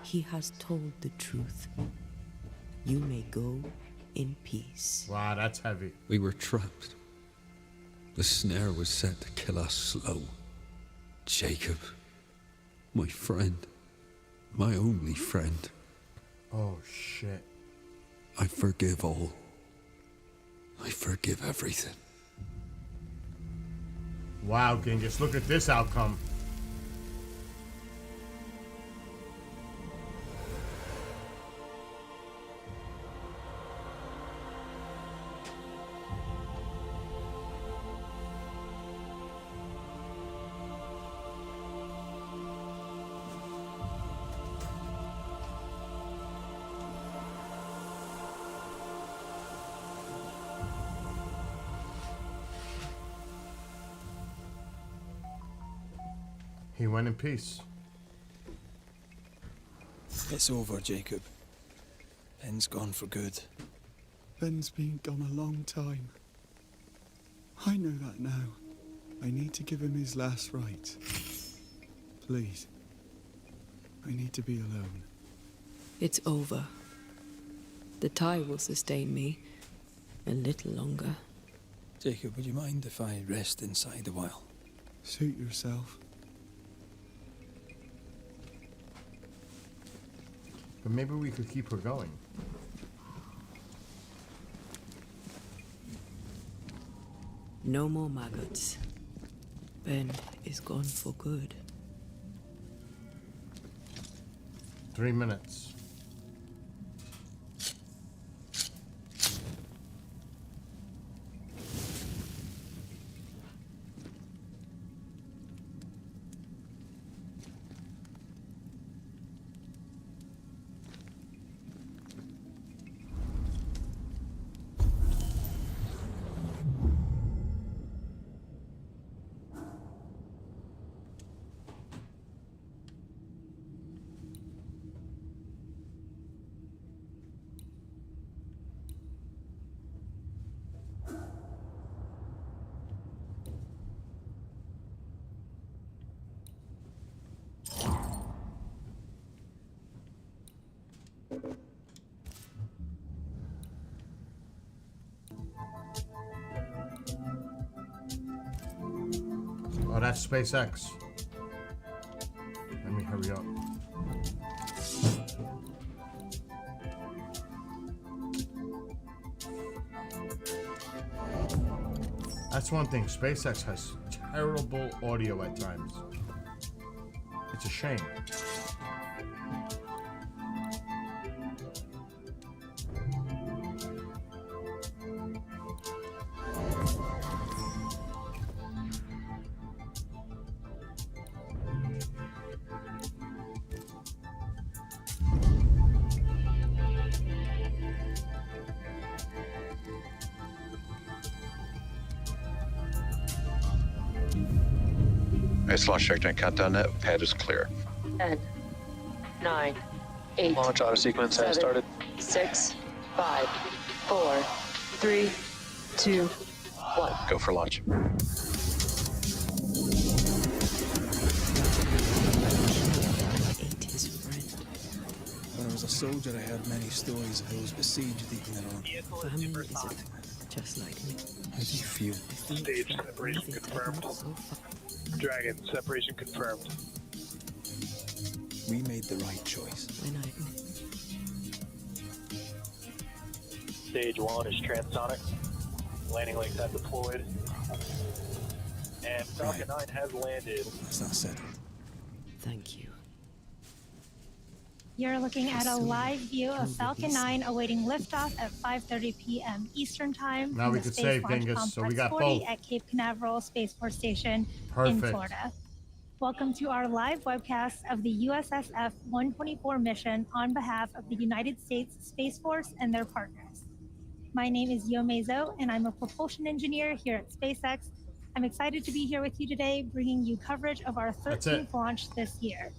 He has told the truth. You may go in peace. Wow, that's heavy. We were trapped. The snare was set to kill us slow. Jacob, my friend, my only friend. Oh, shit. I forgive all. I forgive everything. Wow, Genghis, look at this outcome. He went in peace. It's over, Jacob. Ben's gone for good. Ben's been gone a long time. I know that now. I need to give him his last rites. Please. I need to be alone. It's over. The tie will sustain me a little longer. Jacob, would you mind if I rest inside a while? Suit yourself. But maybe we could keep her going. No more maggots. Ben is gone for good. 3 minutes. Oh, that's SpaceX. Let me hurry up. That's one thing. SpaceX has terrible audio at times. It's a shame. It's launch checked and countdown.net. Pad is clear. 10, 9, 8. Launch auto sequence has started. 6, 5, 4, 3, 2, 1. Go for launch. Ate his friend. When I was a soldier, I heard many stories of those besieged eating their own. Family is just like me. How do you feel? Stage separation confirmed. Dragon, separation confirmed. We made the right choice. When I Stage 1 is transonic. Landing legs have deployed. And Falcon 9 has landed. That's not settled. thank you. You're looking at a live view of Falcon 9 awaiting liftoff at 5:30 p.m. Eastern Time. Now from we the could Space save Launch Genghis, so we Complex got 40 both. at Cape Canaveral Space Force Station in Perfect. Florida. Welcome to our live webcast of the USSF 124 mission on behalf of the United States Space Force and their partners. My name is Yo Mezo, and I'm a propulsion engineer here at SpaceX. I'm excited to be here with you today, bringing you coverage of our That's it. 13th launch this year,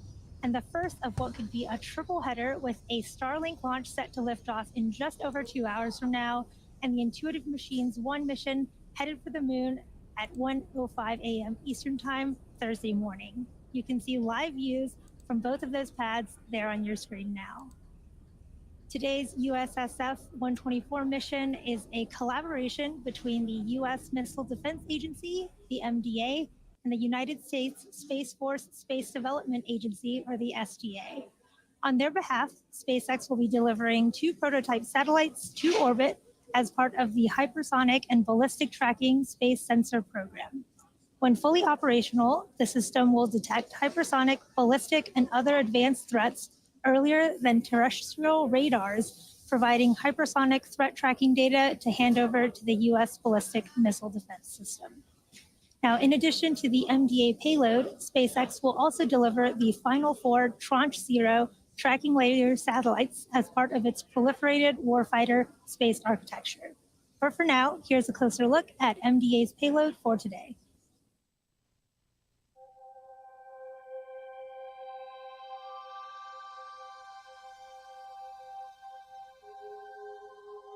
and the first of what could be a triple header with a Starlink launch set to lift off in just over 2 hours from now, and the Intuitive Machines 1 mission headed for the moon at 1:05 a.m. Eastern Time, Thursday morning. You can see live views from both of those pads there on your screen now. Today's USSF 124 mission is a collaboration between the U.S. Missile Defense Agency, the MDA, and the United States Space Force Space Development Agency, or the SDA. On their behalf, SpaceX will be delivering 2 prototype satellites to orbit as part of the Hypersonic and Ballistic Tracking Space Sensor Program. When fully operational, the system will detect hypersonic, ballistic, and other advanced threats earlier than terrestrial radars, providing hypersonic threat tracking data to hand over to the U.S. Ballistic Missile Defense System. Now, in addition to the MDA payload, SpaceX will also deliver the final 4 Tranche 0 tracking layer satellites as part of its proliferated warfighter space architecture. But for now, here's a closer look at MDA's payload for today.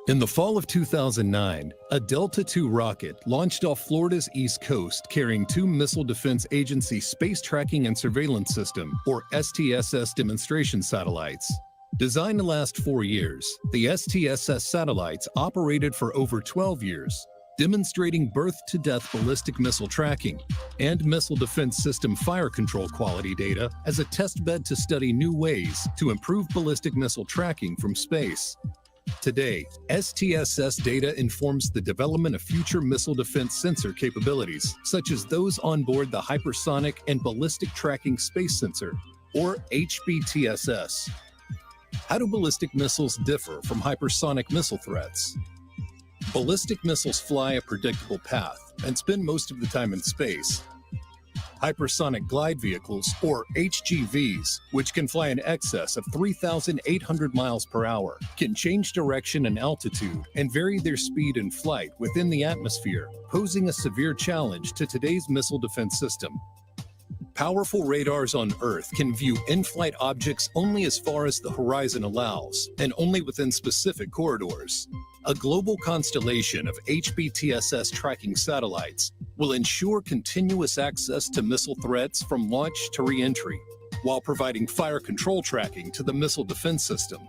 In the fall of 2009, a Delta II rocket launched off Florida's east coast carrying 2 Missile Defense Agency Space Tracking and Surveillance System, or STSS, demonstration satellites. Designed to last 4 years, the STSS satellites operated for over 12 years, demonstrating birth-to-death ballistic missile tracking and missile defense system fire control quality data as a testbed to study new ways to improve ballistic missile tracking from space. Today, STSS data informs the development of future missile defense sensor capabilities, such as those on board the Hypersonic and Ballistic Tracking Space Sensor, or HBTSS. How do ballistic missiles differ from hypersonic missile threats? Ballistic missiles fly a predictable path and spend most of the time in space. Hypersonic glide vehicles, or HGVs, which can fly in excess of 3,800 miles per hour, can change direction and altitude and vary their speed in flight within the atmosphere, posing a severe challenge to today's missile defense system. Powerful radars on Earth can view in-flight objects only as far as the horizon allows, and only within specific corridors. A global constellation of HBTSS tracking satellites will ensure continuous access to missile threats from launch to re-entry, while providing fire control tracking to the missile defense system.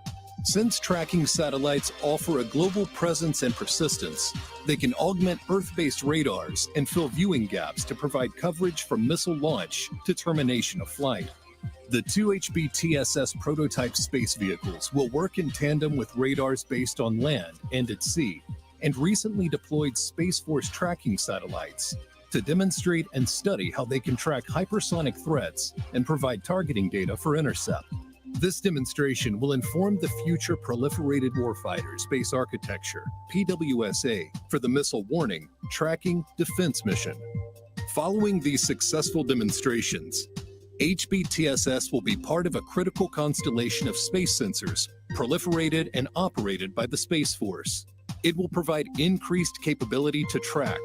Since tracking satellites offer a global presence and persistence, they can augment Earth-based radars and fill viewing gaps to provide coverage from missile launch to termination of flight. The 2 HBTSS prototype space vehicles will work in tandem with radars based on land and at sea, and recently deployed Space Force tracking satellites to demonstrate and study how they can track hypersonic threats and provide targeting data for intercept. This demonstration will inform the future Proliferated Warfighter Space Architecture, PWSA, for the Missile Warning, Tracking, Defense mission. Following these successful demonstrations, HBTSS will be part of a critical constellation of space sensors, proliferated and operated by the Space Force. It will provide increased capability to track,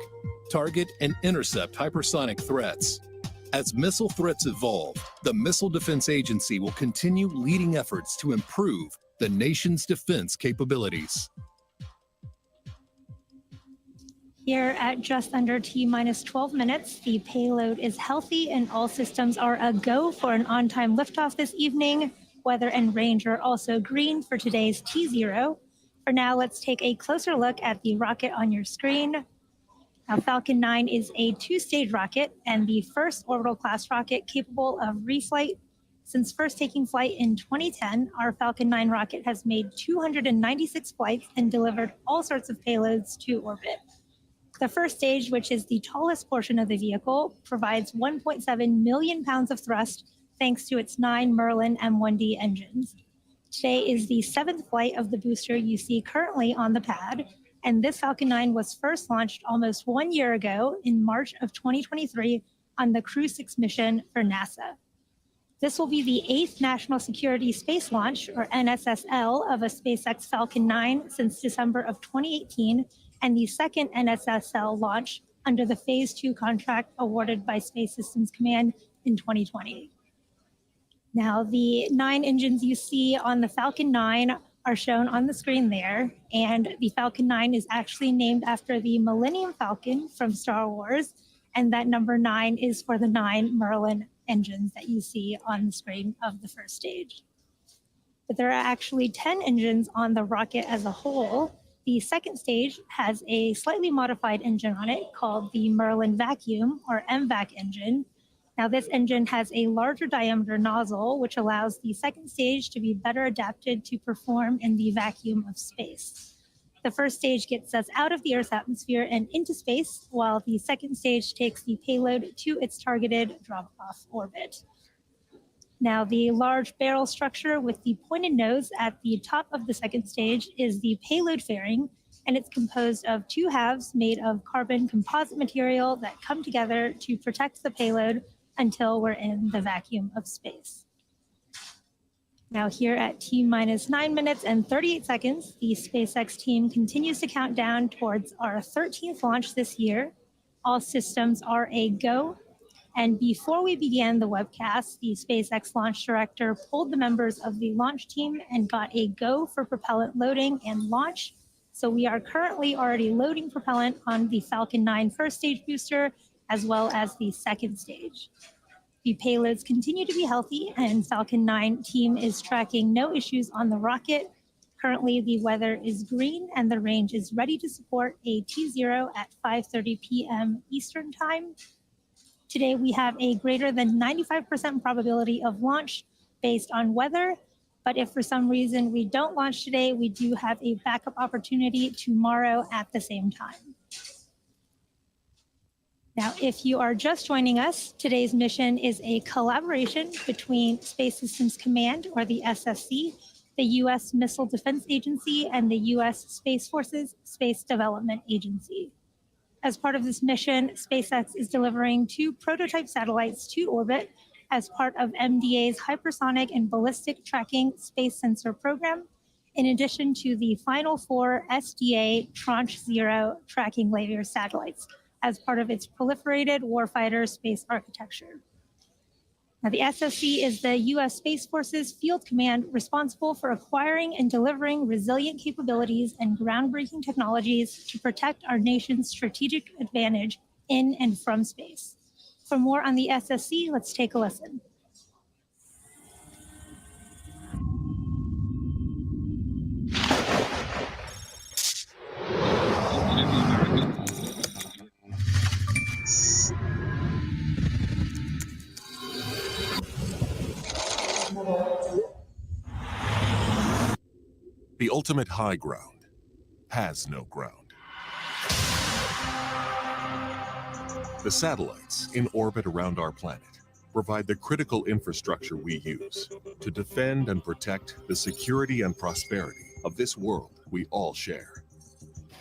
target, and intercept hypersonic threats. As missile threats evolve, the Missile Defense Agency will continue leading efforts to improve the nation's defense capabilities. Here at just under T-minus 12 minutes, the payload is healthy and all systems are a go for an on-time liftoff this evening. Weather and range are also green for today's T0. For now, let's take a closer look at the rocket on your screen. Now, Falcon 9 is a 2-stage rocket and the first orbital class rocket capable of reflight. Since first taking flight in 2010, our Falcon 9 rocket has made 296 flights and delivered all sorts of payloads to orbit. The first stage, which is the tallest portion of the vehicle, provides 1.7 million pounds of thrust thanks to its 9 Merlin M1D engines. Today is the 7th flight of the booster you see currently on the pad, and this Falcon 9 was first launched almost 1 year ago in March of 2023 on the Crew 6 mission for NASA. This will be the 8th National Security Space Launch, or NSSL, of a SpaceX Falcon 9 since December of 2018, and the second NSSL launch under the Phase 2 contract awarded by Space Systems Command in 2020. Now, the 9 engines you see on the Falcon 9 are shown on the screen there, and the Falcon 9 is actually named after the Millennium Falcon from Star Wars, and that number 9 is for the 9 Merlin engines that you see on the screen of the first stage. But there are actually 10 engines on the rocket as a whole. The second stage has a slightly modified engine on it called the Merlin Vacuum, or MVAC engine. Now, this engine has a larger diameter nozzle, which allows the second stage to be better adapted to perform in the vacuum of space. The first stage gets us out of the Earth's atmosphere and into space, while the second stage takes the payload to its targeted drop-off orbit. Now, the large barrel structure with the pointed nose at the top of the second stage is the payload fairing, and it's composed of two halves made of carbon composite material that come together to protect the payload until we're in the vacuum of space. Now, here at T-minus 9 minutes and 38 seconds, the SpaceX team continues to count down towards our 13th launch this year. All systems are a go. And before we began the webcast, the SpaceX launch director pulled the members of the launch team and got a go for propellant loading and launch. So we are currently already loading propellant on the Falcon 9 first stage booster, as well as the second stage. The payloads continue to be healthy, and Falcon 9 team is tracking no issues on the rocket. Currently, the weather is green, and the range is ready to support a T0 at 5:30 p.m. Eastern Time. Today, we have a greater than 95% probability of launch based on weather, but if for some reason we don't launch today, we do have a backup opportunity tomorrow at the same time. Now, if you are just joining us, today's mission is a collaboration between Space Systems Command, or the SSC, the U.S. Missile Defense Agency, and the U.S. Space Force's Space Development Agency. As part of this mission, SpaceX is delivering 2 prototype satellites to orbit as part of MDA's Hypersonic and Ballistic Tracking Space Sensor Program, in addition to the final 4 SDA Tranche 0 tracking layer satellites as part of its proliferated warfighter space architecture. Now, the SSC is the U.S. Space Force's field command responsible for acquiring and delivering resilient capabilities and groundbreaking technologies to protect our nation's strategic advantage in and from space. For more on the SSC, let's take a listen. The ultimate high ground has no ground. The satellites in orbit around our planet provide the critical infrastructure we use to defend and protect the security and prosperity of this world we all share.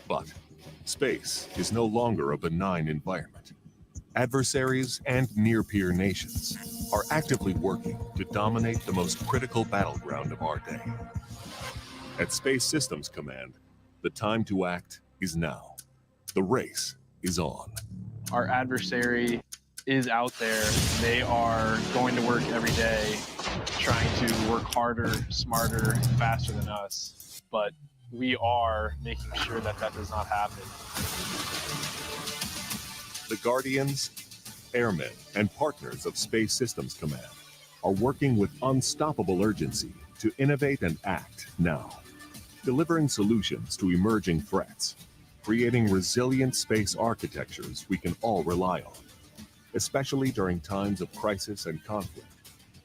But space is no longer a benign environment. Adversaries and near-peer nations are actively working to dominate the most critical battleground of our day. At Space Systems Command, the time to act is now. The race is on. Our adversary is out there. They are going to work every day, trying to work harder, smarter, faster than us. But we are making sure that that does not happen. The Guardians, airmen, and partners of Space Systems Command are working with unstoppable urgency to innovate and act now, delivering solutions to emerging threats, creating resilient space architectures we can all rely on, especially during times of crisis and conflict.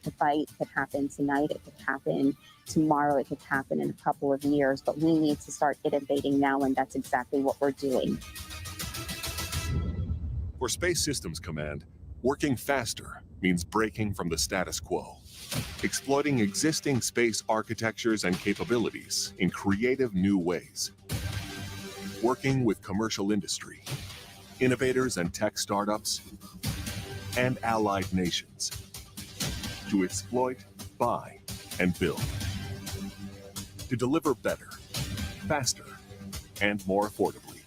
The fight could happen tonight, it could happen tomorrow, it could happen in a couple of years, but we need to start innovating now, and that's exactly what we're doing. For Space Systems Command, working faster means breaking from the status quo, exploiting existing space architectures and capabilities in creative new ways, working with commercial industry, innovators and tech startups, and allied nations to exploit, buy, and build, to deliver better, faster, and more affordably.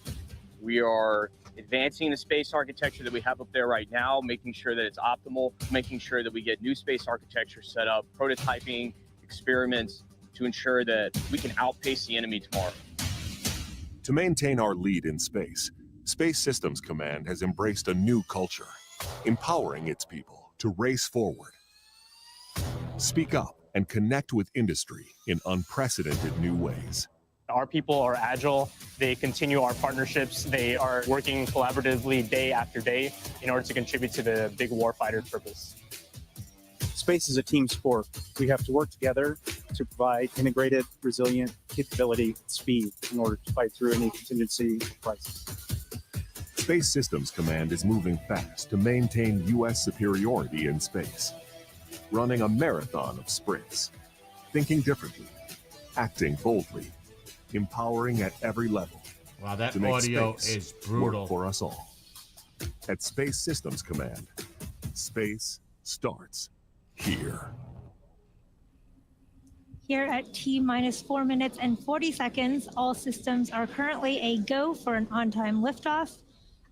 We are advancing the space architecture that we have up there right now, making sure that it's optimal, making sure that we get new space architecture set up, prototyping, experiments, to ensure that we can outpace the enemy tomorrow. To maintain our lead in space, Space Systems Command has embraced a new culture, empowering its people to race forward, speak up, and connect with industry in unprecedented new ways. Our people are agile. They continue our partnerships. They are working collaboratively day after day in order to contribute to the big warfighter purpose. Space is a team sport. We have to work together to provide integrated, resilient capability, speed in order to fight through any contingency crisis. Space Systems Command is moving fast to maintain U.S. superiority in space, running a marathon of sprints, thinking differently, acting boldly, empowering at every level. Wow, that to make audio space is brutal. Work for us all. At Space Systems Command, space starts here. Here at T-minus 4 minutes and 40 seconds, all systems are currently a go for an on-time liftoff.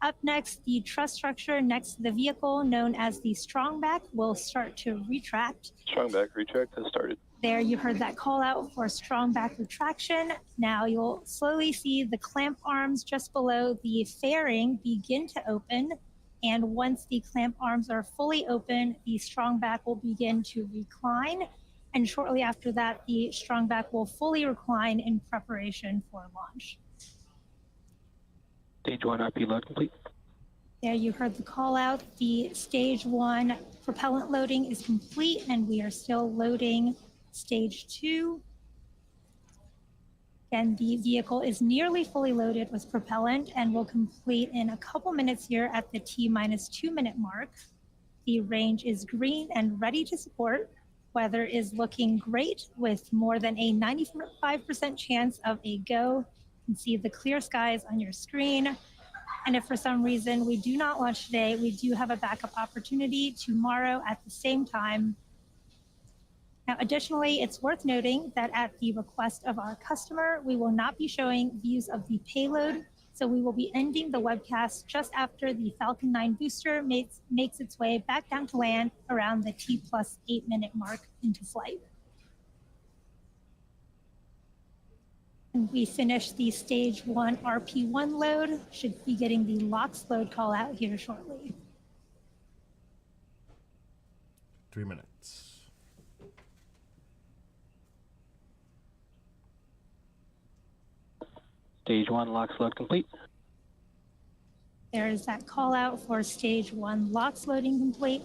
Up next, the truss structure next to the vehicle, known as the strongback, will start to retract. Strongback retract has started. There, you heard that call out for strongback retraction. Now you'll slowly see the clamp arms just below the fairing begin to open. And once the clamp arms are fully open, the strongback will begin to recline. And shortly after that, the strongback will fully recline in preparation for launch. Stage 1 RP load complete. There you heard the call out. The stage 1 propellant loading is complete, and we are still loading stage 2. Again, the vehicle is nearly fully loaded with propellant and will complete in a couple minutes here at the T-minus 2 minute mark. The range is green and ready to support. Weather is looking great with more than a 95% chance of a go. You can see the clear skies on your screen. And if for some reason we do not launch today, we do have a backup opportunity tomorrow at the same time. Now, additionally, it's worth noting that at the request of our customer, we will not be showing views of the payload. So we will be ending the webcast just after the Falcon 9 booster makes its way back down to land around the T+8 minute mark into flight. And we finished the stage 1 RP1 load, should be getting the LOX load call out here shortly. 3 minutes. Stage 1 LOX load complete. There is that call out for stage 1 LOX loading complete,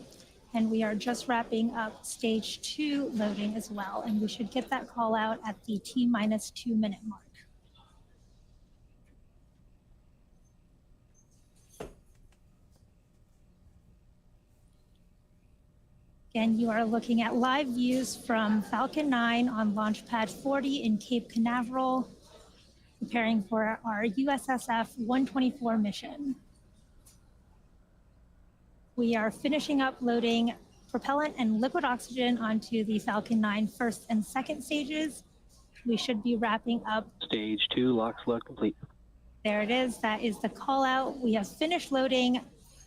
and we are just wrapping up stage 2 loading as well, and we should get that call out at the T-minus 2 minute mark. Again, you are looking at live views from Falcon 9 on Launch Pad 40 in Cape Canaveral, preparing for our USSF 124 mission. We are finishing up loading propellant and liquid oxygen onto the Falcon 9 first and second stages. We should be wrapping up. Stage 2 LOX load complete. There it is. That is the call out. We have finished loading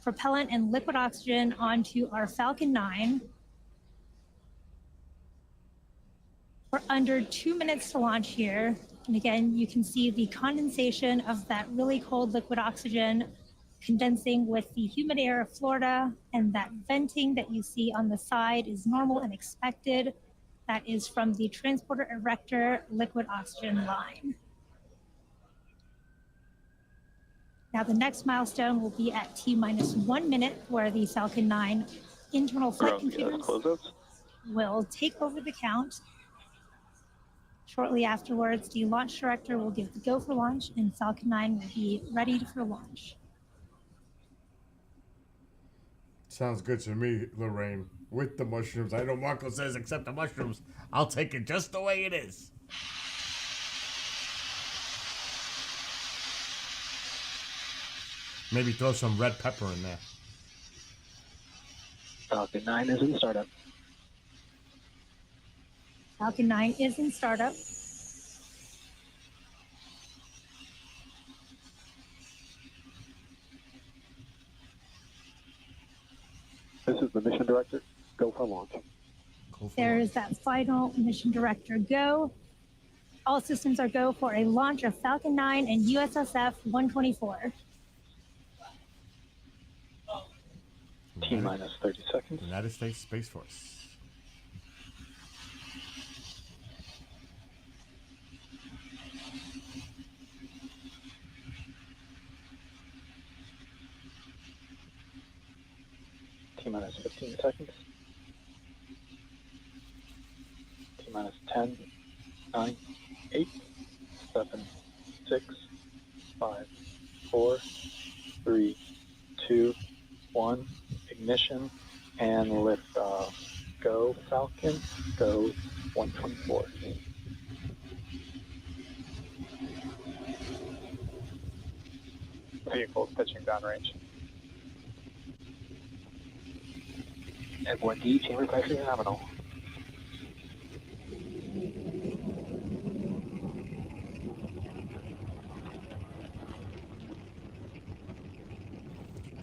propellant and liquid oxygen onto our Falcon 9. We're under 2 minutes to launch here. And again, you can see the condensation of that really cold liquid oxygen condensing with the humid air of Florida, and that venting that you see on the side is normal and expected. That is from the transporter erector liquid oxygen line. Now the next milestone will be at T-minus 1 minute, where the Falcon 9 internal flight computers will take over the count. Shortly afterwards, the launch director will give the go for launch, and Falcon 9 will be ready for launch. Sounds good to me, Lorraine. With the mushrooms. I know Marco says accept the mushrooms. I'll take it just the way it is. Maybe throw some red pepper in there. Falcon 9 is in startup. Falcon 9 is in startup. This is the mission director. Go for launch. There is that final mission director go. All systems are go for a launch of Falcon 9 and USSF 124. T-minus 30 seconds. United States Space Force. T-minus 15 seconds. T-minus 10, 9, 8, 7, 6, 5, 4, 3, 2, 1. Ignition and liftoff. Go Falcon, go 124. Vehicles pitching downrange. F1D, chamber pressure nominal.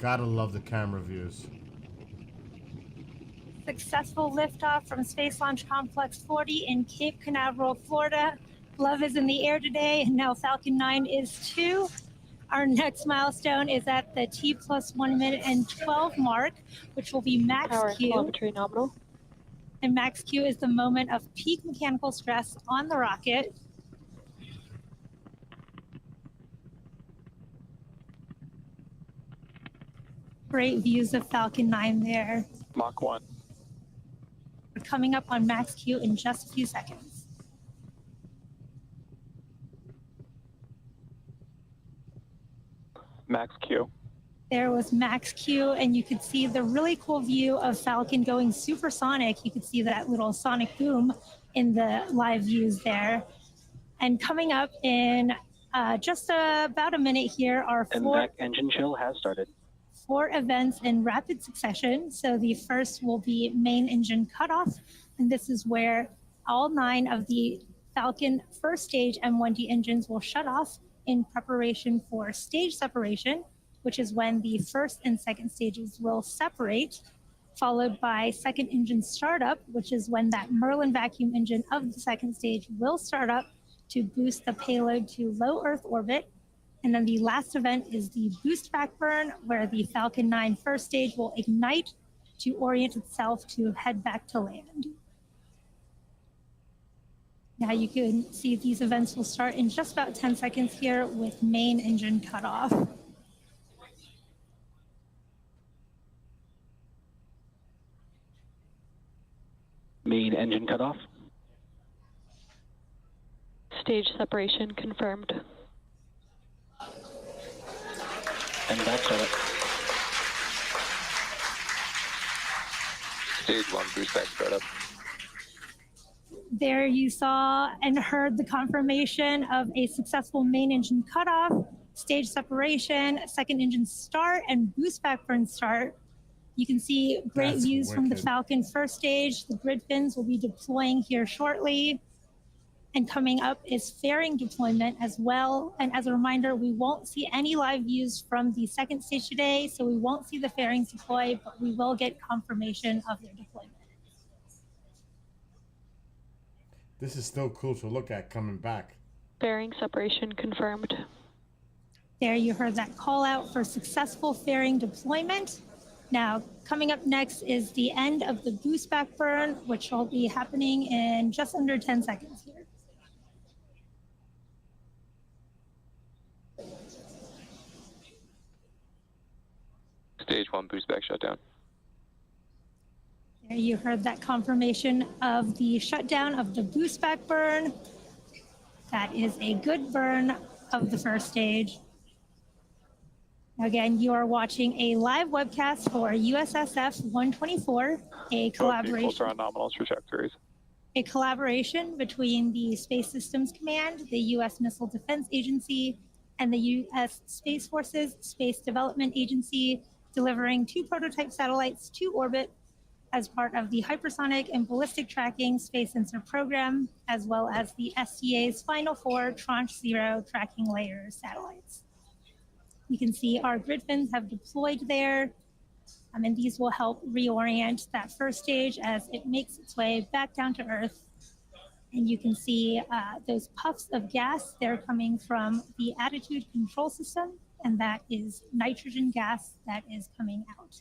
Gotta love the camera views. Successful liftoff from Space Launch Complex 40 in Cape Canaveral, Florida. Love is in the air today, and now Falcon 9 is too. Our next milestone is at the T plus 1 minute and 12 mark, which will be max Power and Q. telemetry nominal. And max Q is the moment of peak mechanical stress on the rocket. Great views of Falcon 9 there. Mach 1. We're coming up on max Q in just a few seconds. Max Q. There was max Q, and you could see the really cool view of Falcon going supersonic. You could see that little sonic boom in the live views there. And coming up in just about a minute here are MVAC engine chill has started. 4 events in rapid succession. So the first will be main engine cutoff, and this is where all 9 of the Falcon first stage M1D engines will shut off in preparation for stage separation, which is when the first and second stages will separate, followed by second engine startup, which is when that Merlin vacuum engine of the second stage will start up to boost the payload to low Earth orbit. And then the last event is the boost back burn, where the Falcon 9 first stage will ignite to orient itself to head back to land. Now you can see these events will start in just about 10 seconds here with main engine cutoff. Main engine cutoff. Stage separation confirmed. And back startup. Stage 1 boost back startup. There you saw and heard the confirmation of a successful main engine cutoff, stage separation, second engine start, and boost back burn start. You can see great That's views from the wicked. Falcon first stage. The grid fins will be deploying here shortly. And coming up is fairing deployment as well. And as a reminder, we won't see any live views from the second stage today, so we won't see the fairings deploy, but we will get confirmation of their deployment. This is still cool to look at coming back. Fairing separation confirmed. There you heard that call out for successful fairing deployment. Now, coming up next is the end of the boost back burn, which will be happening in just under 10 seconds here. Stage 1 boost back shutdown. There you heard that confirmation of the shutdown of the boost back burn. That is a good burn of the first stage. Again, you are watching a live webcast for USSF 124, a collaboration. On nominal trajectories. A collaboration between the Space Systems Command, the U.S. Missile Defense Agency, and the U.S. Space Forces Space Development Agency, delivering 2 prototype satellites to orbit as part of the Hypersonic and Ballistic Tracking Space Sensor Program, as well as the SDA's final 4 Tranche 0 tracking layer satellites. You can see our grid fins have deployed there, and these will help reorient that first stage as it makes its way back down to Earth And you can see those puffs of gas. They're coming from the attitude control system, and that is nitrogen gas that is coming out.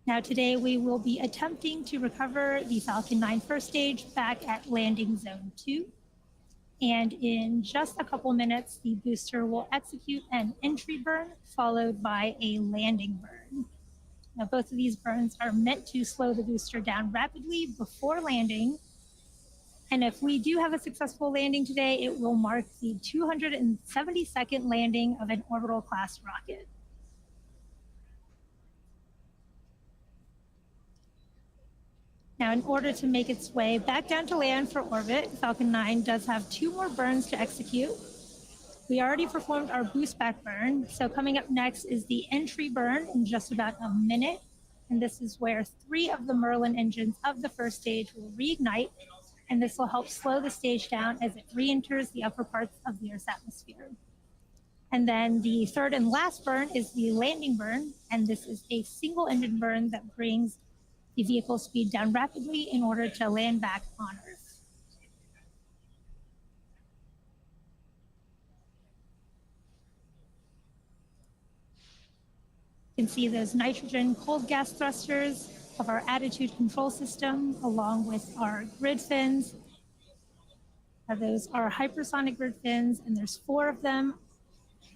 Now today we will be attempting to recover the Falcon 9 first stage back at landing zone 2. And in just a couple minutes, the booster will execute an entry burn followed by a landing burn. Now both of these burns are meant to slow the booster down rapidly before landing. And if we do have a successful landing today, it will mark the 272nd landing of an orbital class rocket. Now, in order to make its way back down to land for orbit, Falcon 9 does have 2 more burns to execute. We already performed our boost back burn, so coming up next is the entry burn in just about a minute. And this is where 3 of the Merlin engines of the first stage will reignite, and this will help slow the stage down as it re-enters the upper parts of the Earth's atmosphere. And then the third and last burn is the landing burn, and this is a single engine burn that brings the vehicle speed down rapidly in order to land back on Earth. You can see those nitrogen cold gas thrusters of our attitude control system along with our grid fins. Those are hypersonic grid fins, and there's 4 of them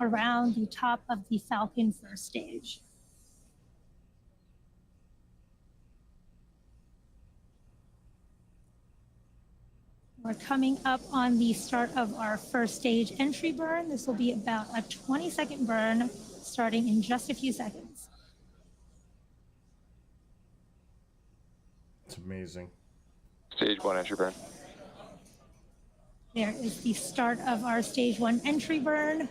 around the top of the Falcon first stage. We're coming up on the start of our first stage entry burn. This will be about a 20-second burn starting in just a few seconds. It's amazing. Stage 1 entry burn. There is the start of our stage 1 entry burn.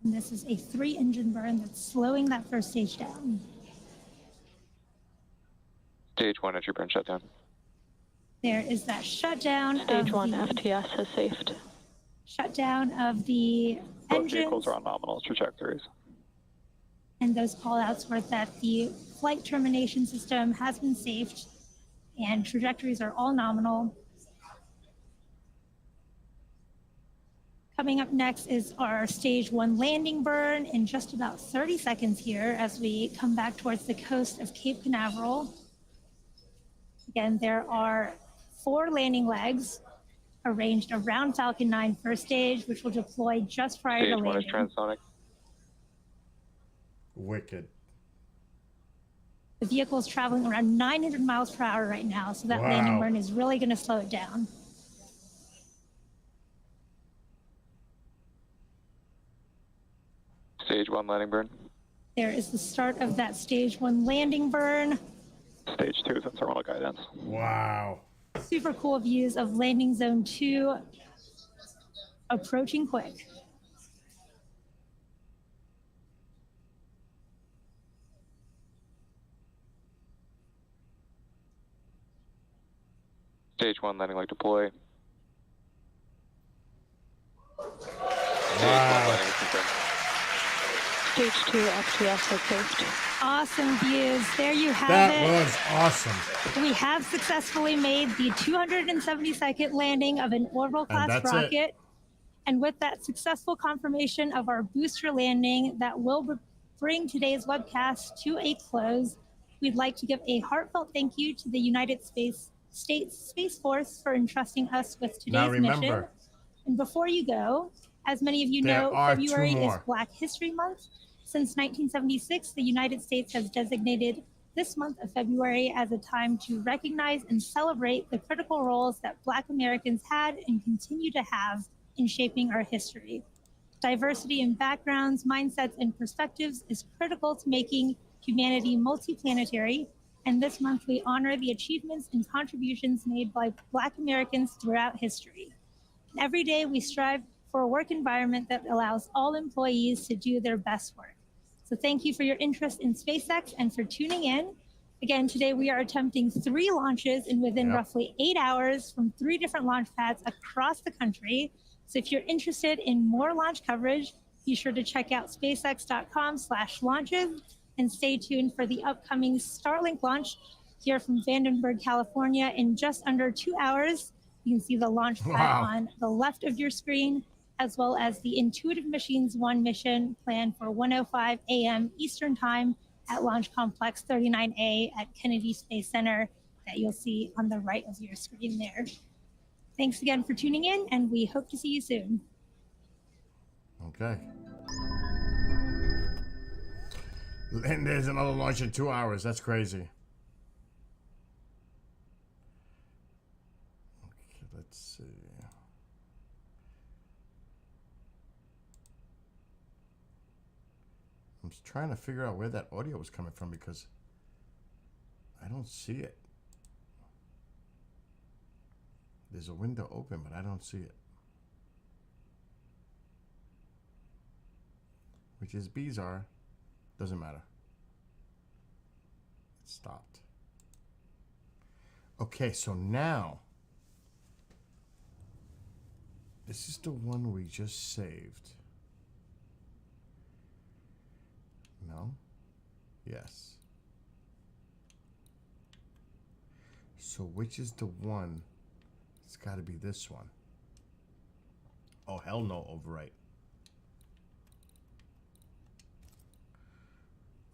And this is a 3-engine burn that's slowing that first stage down. Stage 1 entry burn shutdown. There is that shutdown. Stage 1 FTS has saved. Shutdown of the Both engines. vehicles are on nominal trajectories. And those callouts were that the flight termination system has been saved and trajectories are all nominal. Coming up next is our stage 1 landing burn in just about 30 seconds here as we come back towards the coast of Cape Canaveral. Again, there are 4 landing legs arranged around Falcon 9 first stage, which will deploy just prior Stage to 1 is landing. transonic. Wicked. The vehicle is traveling around 900 miles per hour right now, so that landing burn is really going to slow it down. Stage 1 landing burn. There is the start of that stage 1 landing burn. Stage 2 is in terminal guidance. Wow. Super cool views of landing zone 2 approaching quick. Stage 1 landing leg deploy. Wow. Stage 2 FTS has saved. Awesome views. There you have That it. was awesome. We have successfully made the 272nd landing of an orbital class that's it. rocket. And with that successful confirmation of our booster landing, that will bring today's webcast to a close. We'd like to give a heartfelt thank you to the United States Space Force for entrusting us with today's Now mission. remember, And before you go, as many of you there know, are 2 February is more. Black History Month. Since 1976, the United States has designated this month of February as a time to recognize and celebrate the critical roles that Black Americans had and continue to have in shaping our history. Diversity in backgrounds, mindsets, and perspectives is critical to making humanity multiplanetary. And this month, we honor the achievements and contributions made by Black Americans throughout history. And every day, we strive for a work environment that allows all employees to do their best work. So thank you for your interest in SpaceX and for tuning in. Again, today we are attempting 3 launches in within roughly 8 hours from 3 different launch pads across the country. So if you're interested in more launch coverage, Be sure to check out SpaceX.com/launches and stay tuned for the upcoming Starlink launch here from Vandenberg, California in just under 2 hours. You can see the launch pad on the left of your screen, as well as the Intuitive Machines 1 mission planned for 1:05 a.m. Eastern Time at Launch Complex 39A at Kennedy Space Center that you'll see on the right of your screen there. Thanks again for tuning in, and we hope to see you soon. Okay. And there's another launch in 2 hours. That's crazy. Okay, let's see. I'm just trying to figure out where that audio was coming from because I don't see it. There's a window open, but I don't see it. Which is bizarre. Doesn't matter. It stopped. Okay, so now this is the one we just saved. No? Yes. So which is the one? It's got to be this one. Oh, hell no, overwrite.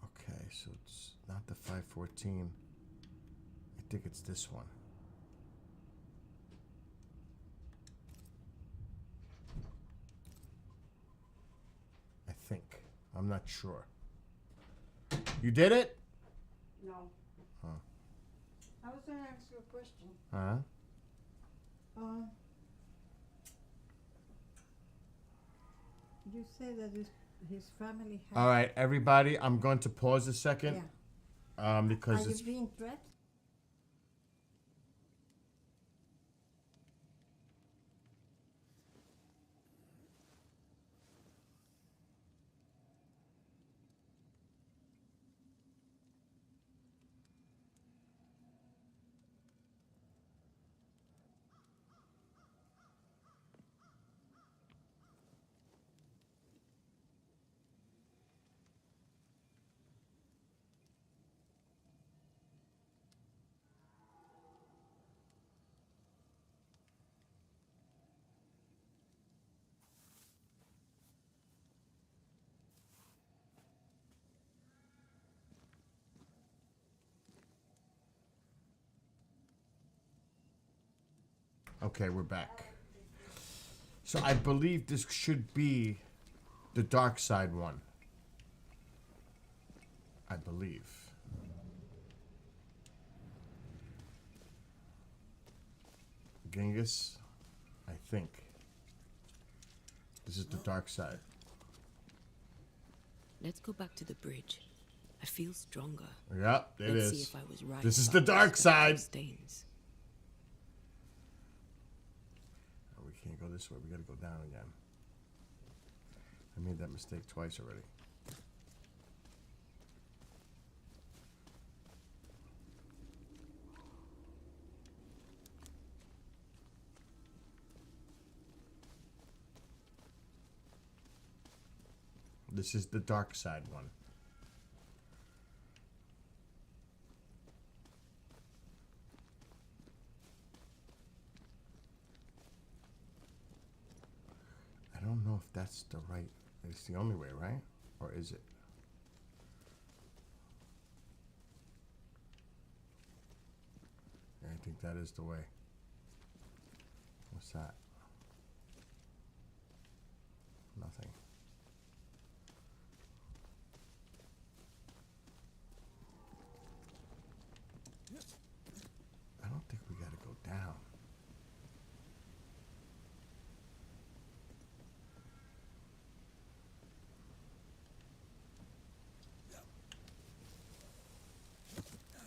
Okay, so it's not the 514. I think it's this one. I think. I'm not sure. You did it? No. Huh. I was going to ask you a question. Huh? You say that his family has... All right, everybody, I'm going to pause a second. Yeah. Because Are it's... you being threatened? Okay, we're back. So I believe this should be the dark side one. I believe. Genghis, I think. This is the dark side. Let's go back to the bridge. I feel stronger. Yep, it Let's is. see if I was right. This is about the dark those side. stains. Oh, we can't go this way. We gotta go down again. I made that mistake twice already. This is the dark side one. I don't know if that's the right, it's the only way, right? Or is it? Yeah, I think that is the way. What's that? Nothing. I don't think we gotta go down.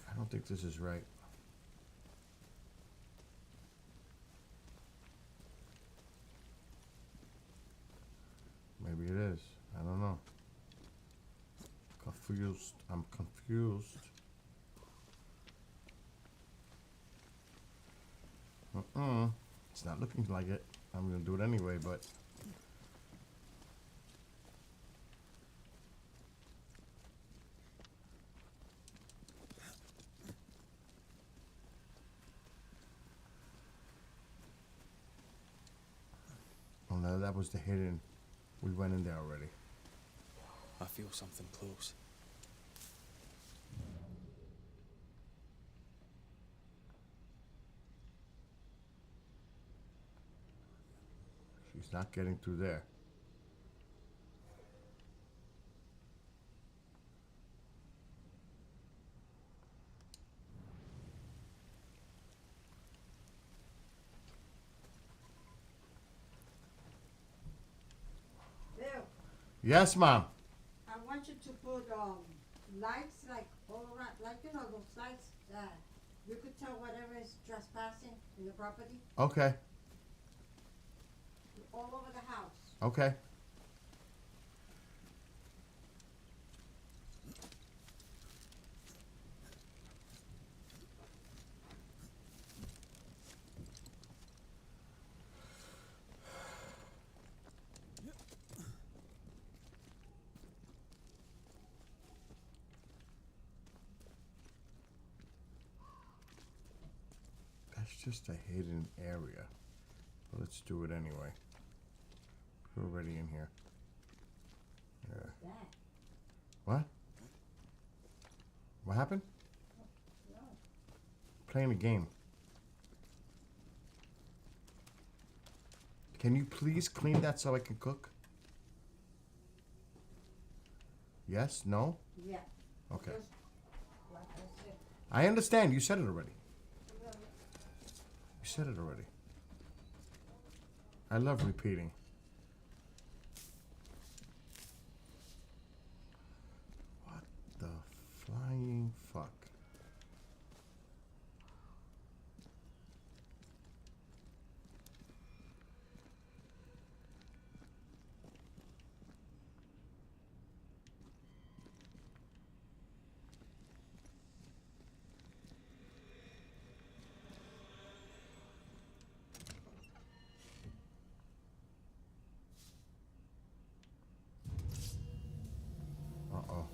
I don't think this is right. Maybe it is. I don't know. Confused. I'm confused. It's not looking like it. I'm gonna do it anyway, but that was the hidden. We went in there already. I feel something close. She's not getting through there. Bill, Yes, Mom. I want you to put lights like all around, like you know those lights that you could tell whatever is trespassing in your property, Okay. all over the house. Okay. That's just a hidden area. But let's do it anyway. We're already in here. Yeah. That. What? What happened? No. Playing a game. Can you please clean that so I can cook? Yes? No? Yeah. Okay. Just like I said. I understand. You said it already. You said it already. I love repeating. What the flying fuck? Uh-oh.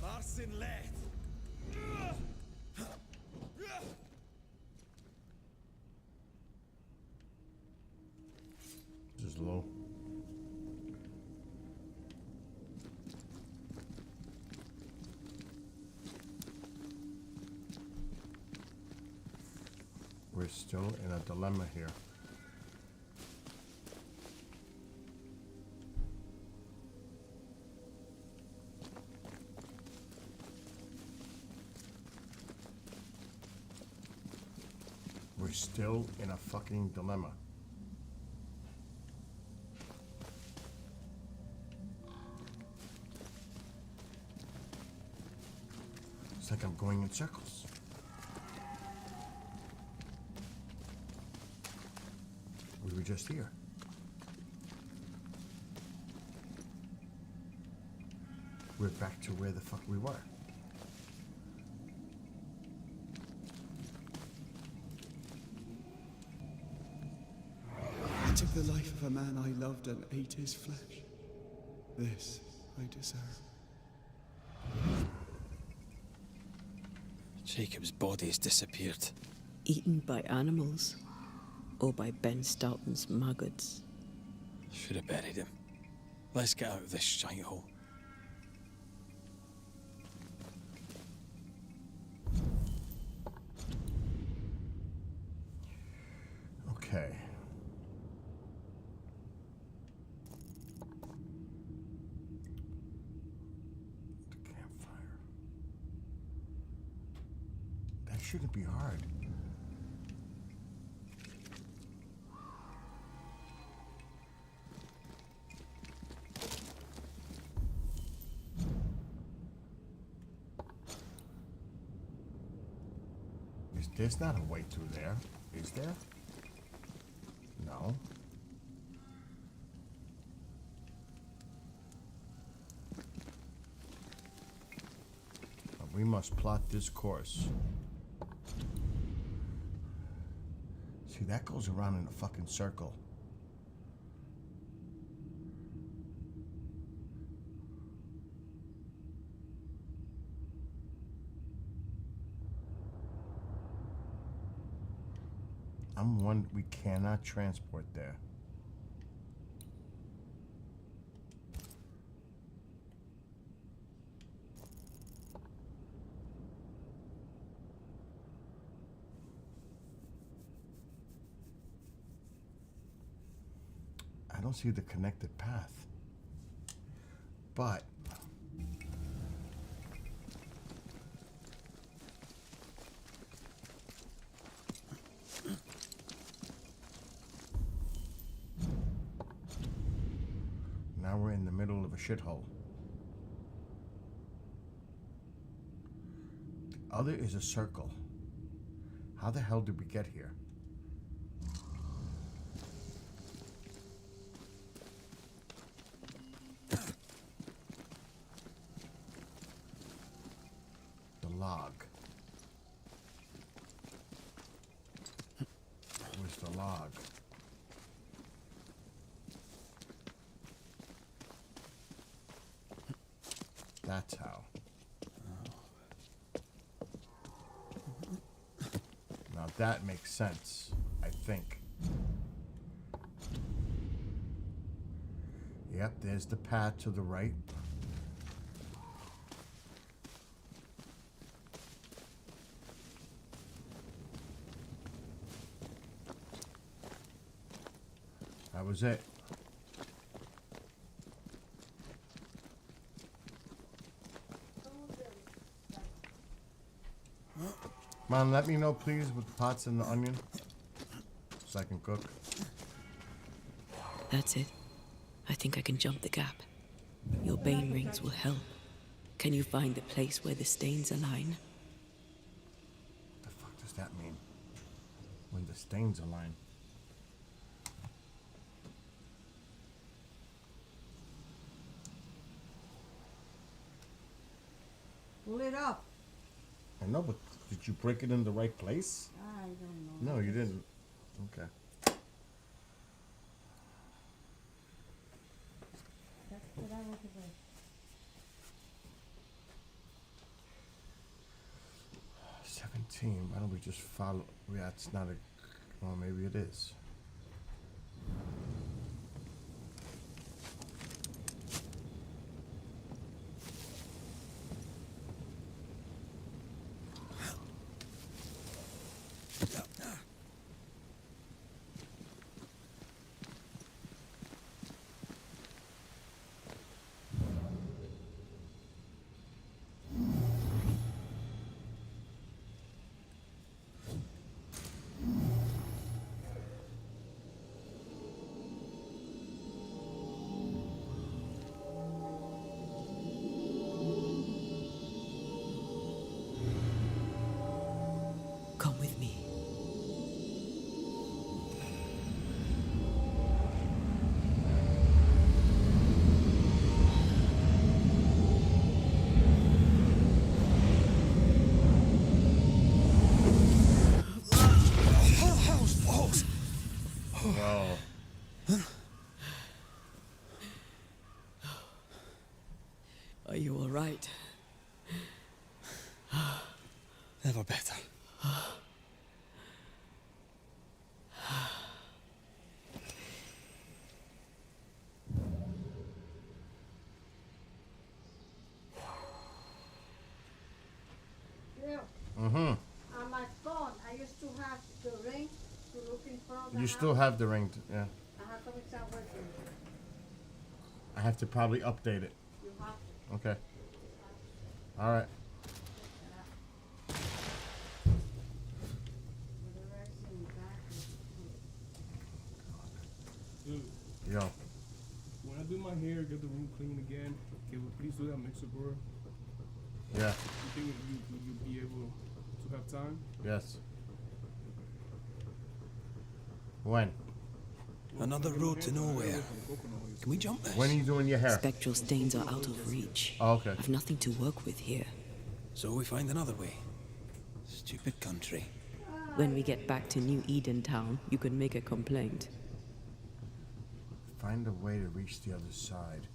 Larsen left. This is low. We're still in a dilemma here. We're still in a fucking dilemma. It's like I'm going in circles. We were just here. We're back to where the fuck we were. I took the life of a man I loved and ate his flesh. This I deserve. Jacob's body's disappeared. Eaten by animals or by Ben Stoughton's maggots. Should have buried him. Let's get out of this shithole. Okay. The campfire. That shouldn't be hard. There's not a way through there, is there? No. But we must plot this course. See, that goes around in a fucking circle. We cannot transport there. I don't see the connected path. But now we're in the middle of a shithole. The other is a circle. How the hell did we get here? The log. Where's the log? That's how. Now that makes sense, I think. Yep, there's the path to the right. That was it. Mom, let me know, please, with the pots and the onion, so I can cook. That's it. I think I can jump the gap. Your bane rings will help. Can you find the place where the stains align? The fuck does that mean? When the stains align. Pull it up. I know, but did you break it in the right place? I don't know. No, you didn't. Okay. That's what I want to do. 17. Why don't we just follow? Yeah, it's not a. Well, maybe it is. Come with me. Wow. Are you all right? Never better. Yeah. Mm-hmm. On my phone, I used to have the ring to look in front of the You house. still have the ring, yeah. How come it's not working? I have to probably update it. You have to. Okay. All right. Dude, Yo. when I do my hair, get the room clean again, can we please do that mixer, bro? Yeah. You think you'll be able to have time? Yes. When? Another road to nowhere. Can we jump this? When are you doing your hair? Spectral stains are out of reach. Oh, okay. I've nothing to work with here. So we find another way. Stupid country. When we get back to New Eden Town, you can make a complaint. Find a way to reach the other side.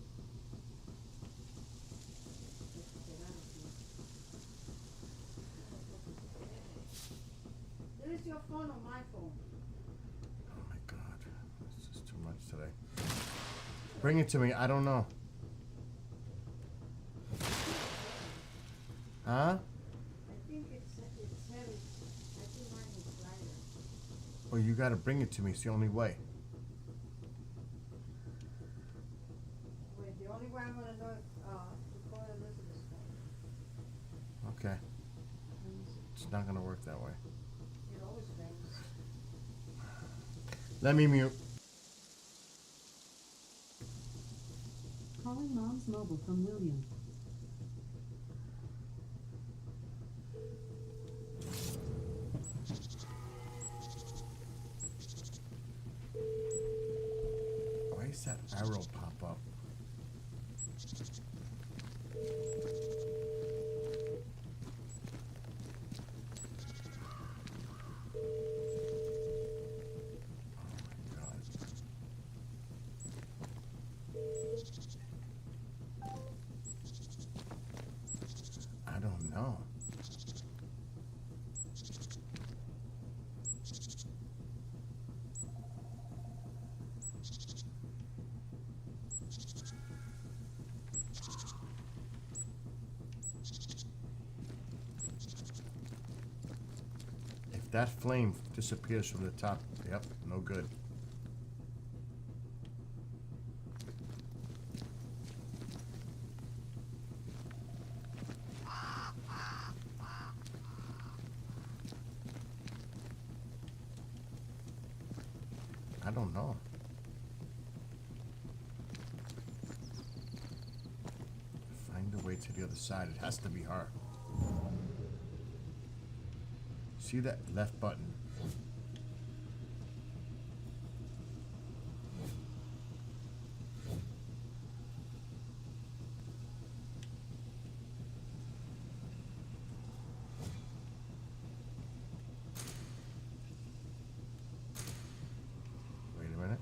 There is your phone on my phone. today. Bring it to me. I don't know. Huh? I think it's heavy. I think mine is lighter. Well, you gotta bring it to me. It's the only way. Wait, the only way I'm gonna know if to call Elizabeth's phone. Okay. It's not gonna work that way. It always rings. Let me mute. Calling Mom's mobile from William. Why does that arrow pop up? I don't know. If that flame disappears from the top, yep, no good. I don't know. Find a way to the other side. It has to be hard. See that left button? Wait a minute.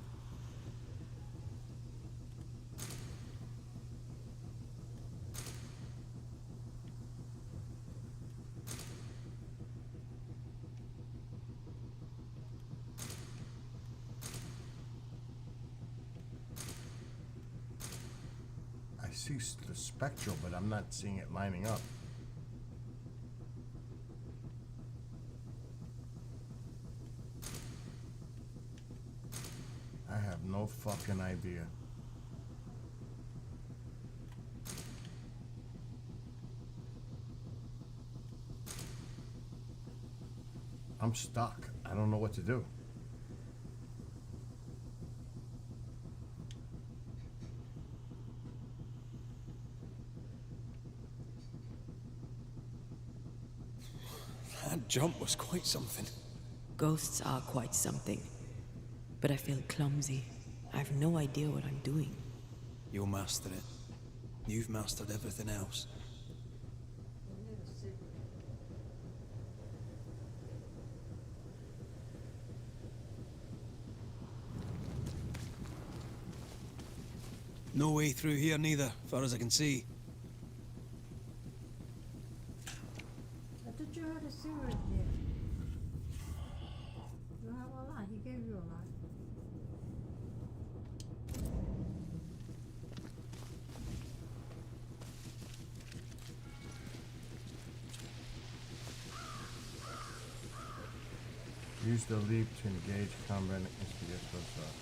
I see the spectral, but I'm not seeing it lining up. I have no fucking idea. I'm stuck. I don't know what to do. That jump was quite something. Ghosts are quite something. But I feel clumsy. I have no idea what I'm doing. You'll master it. You've mastered everything else. No way through here neither, far as I can see. I thought you had a cigarette there. You have a lot. He gave you a lot. Use the leap to engage combat and SPS plus.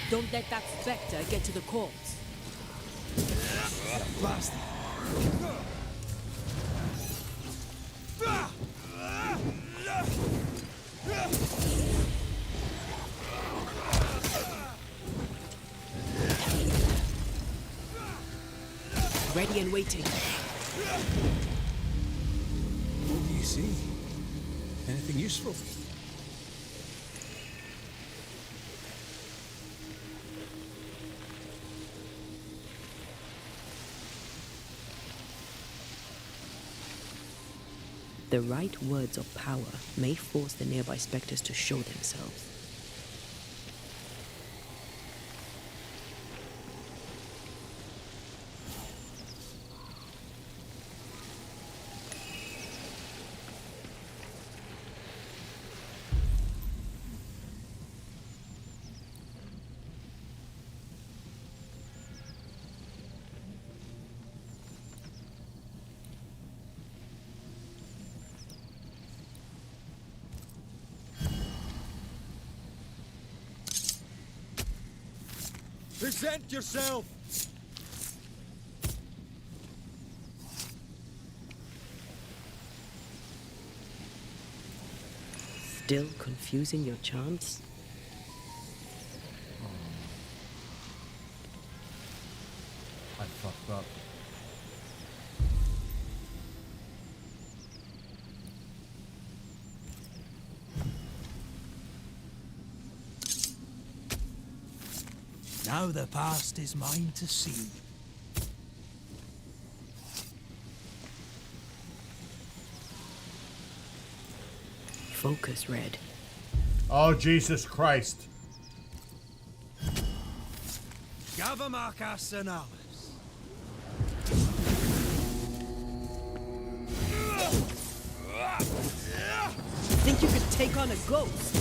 Don't let that specter get to the corpse. Bastard. Ready and waiting. What do you see? Anything useful? The right words of power may force the nearby specters to show themselves. Present yourself! Still confusing your chants? I fucked up. Now the past is mine to see. Focus, Red. Oh, Jesus Christ. Gavamaka Senalis. Think you could take on a ghost?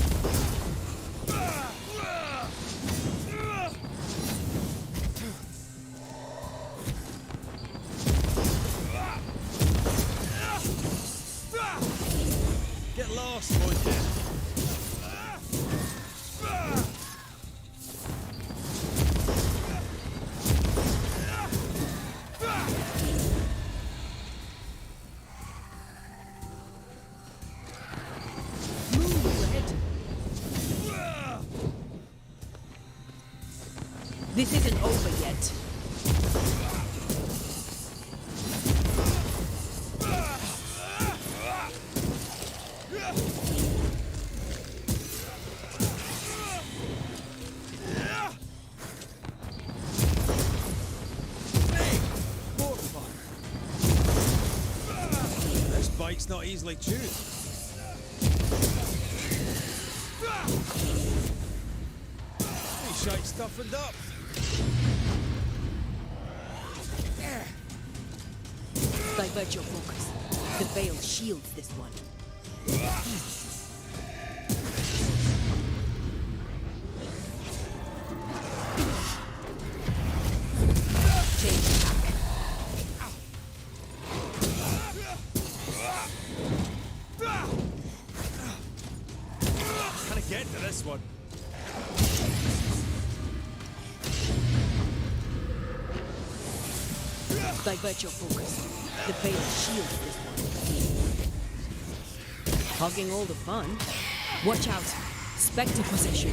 Get lost, would you? This isn't over yet. This bite's not easily chewed. Hey, shite stuffened up. Divert your focus. The veil shields this one. Change tack. Can I get to this one? Divert your focus. The veil shields this one. Hogging all the fun. Watch out. Spectre possession.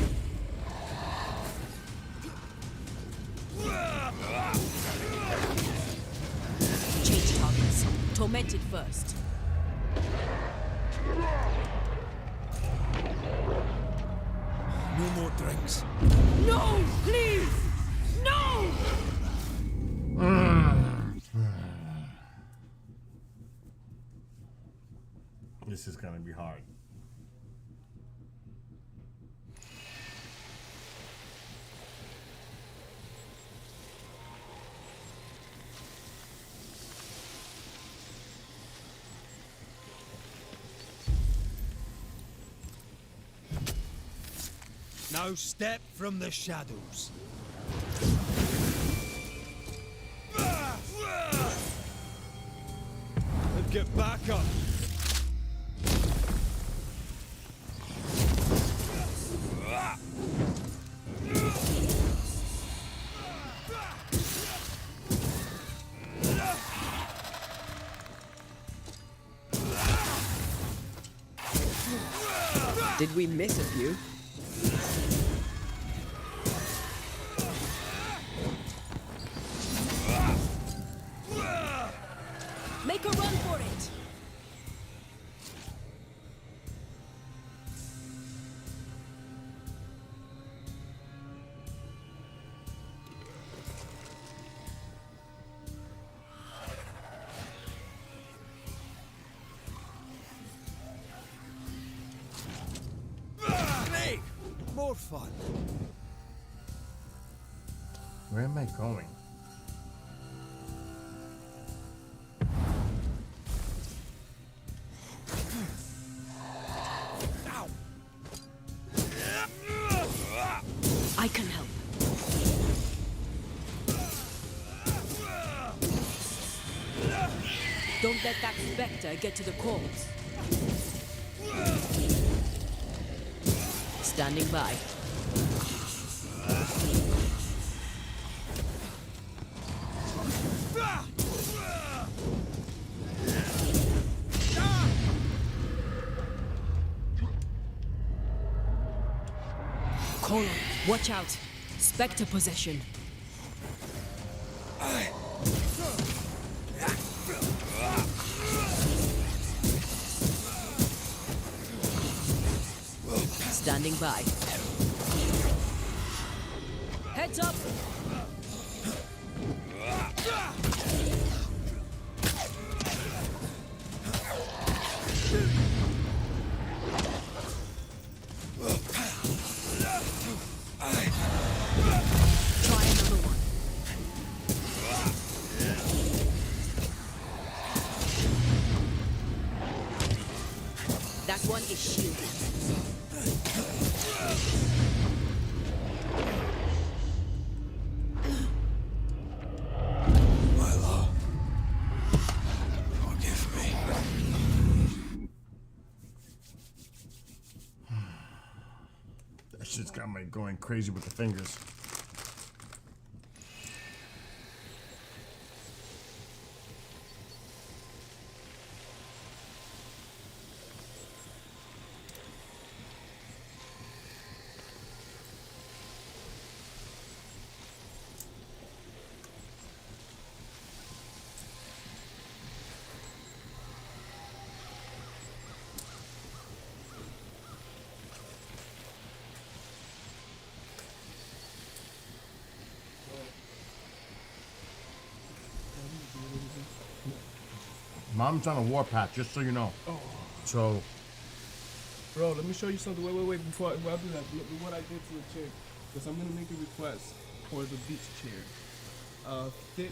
Change targets. Tormented first. No more drinks. No! Please! No! This is gonna be hard. Now step from the shadows. And get back up. Did we miss a few? Make a run for it! fun. Where am I going? I can help. Don't let that specter get to the corpse. Standing by. Colon, watch out. Spectre possession. Standing by. Heads up! Try another one. That one is shielded. Milo, forgive me. That shit's got me going crazy with the fingers. Mom's on a warpath, just so you know. Oh. So, Bro, let me show you something. Wait. Before I do that, look what I did to the chair. Because I'm going to make a request for the beach chair. Thick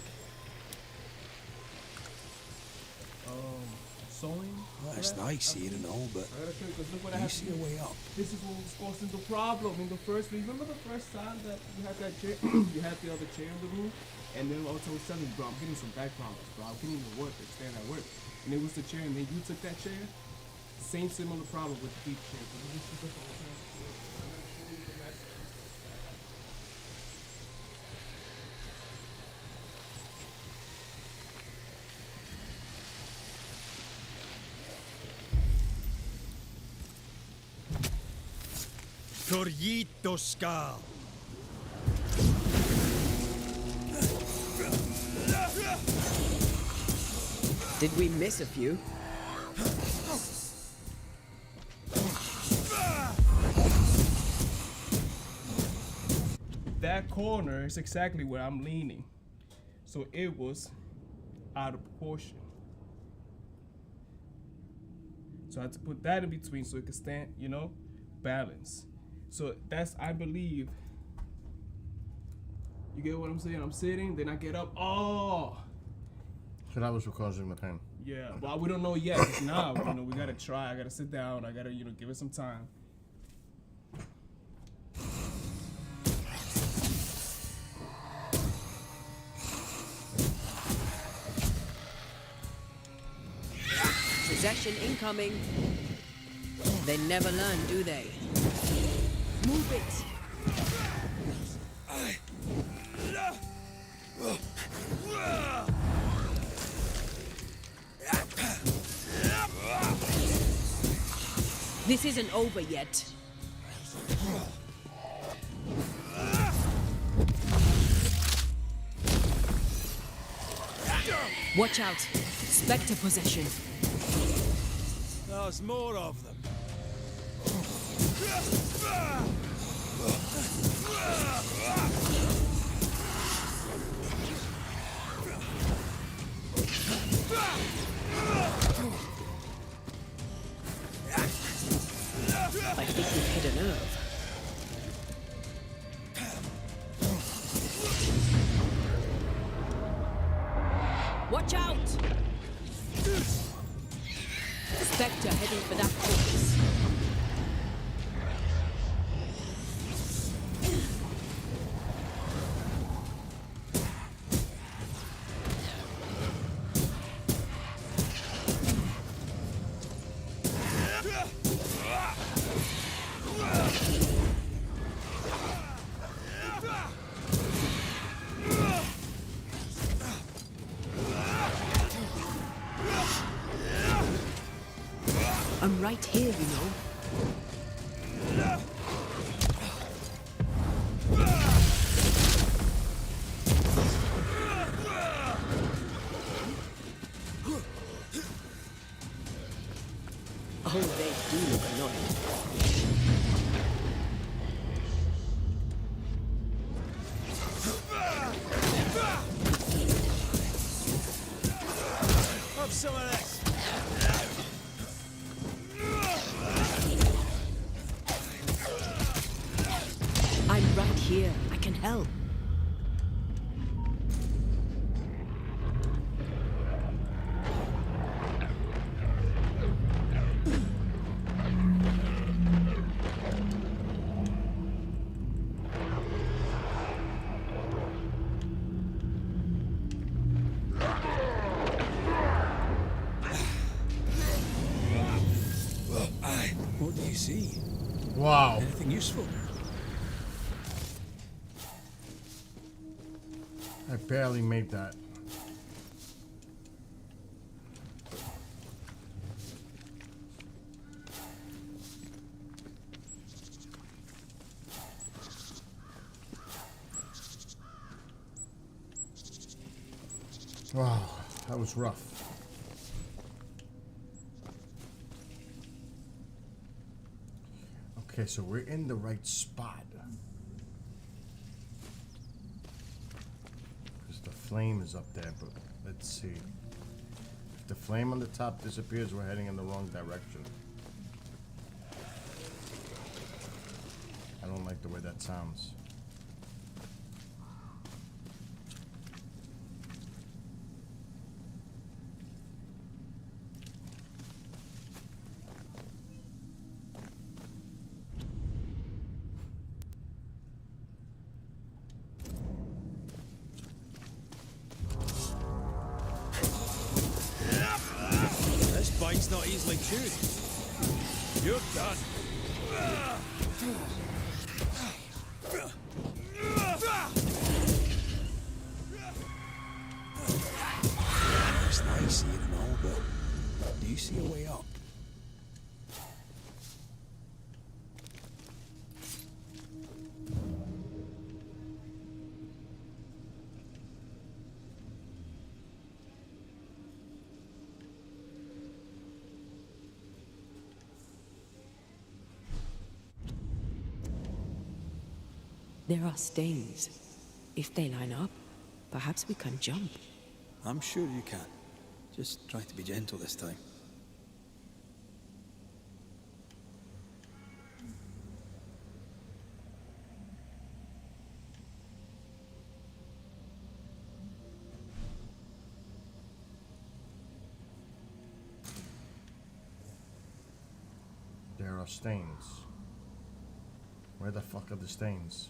sewing. Well, it's nice here and all, but I gotta show you, 'cause look what you I have see to a do. way up. This is what was causing the problem in the first place. Remember the first time that you had that chair? You had the other chair in the room? And then also was telling me, bro, I'm getting some back problems, bro. I can't even work, stand at work. And it was the chair, and then you took that chair. Same similar problem with the beach chair. But this is the whole thing. I'm gonna show you the rest. Corrito Skal. Did we miss a few? That corner is exactly where I'm leaning. So it was out of proportion. So I had to put that in between so it could stand, you know, balance. So that's, I believe, you get what I'm saying? I'm sitting, then I get up. Oh! so that was what causing the pain. Yeah, well, we don't know yet. 'Cause now, you know, we gotta try. I gotta sit down. I gotta, you know, give it some time. Possession incoming. They never learn, do they? Move it. This isn't over yet. Watch out. Spectre possession. There's more of them. I think we've hit a nerve. Watch out! Spectre heading for that corpse. I'm right here, you know. Oh, they do look annoying. Have some of this. I'm right here. I can help. What do you see? Wow. Anything useful? I barely made that. Wow, that was rough. Okay, so we're in the right spot. Because the flame is up there, but let's see. If the flame on the top disappears, we're heading in the wrong direction. I don't like the way that sounds. This bite's not easily chewed. You're done. It's nice here and all, but do you see a way up? There are stains. If they line up, perhaps we can jump. I'm sure you can. Just try to be gentle this time. There are stains. Where the fuck are the stains?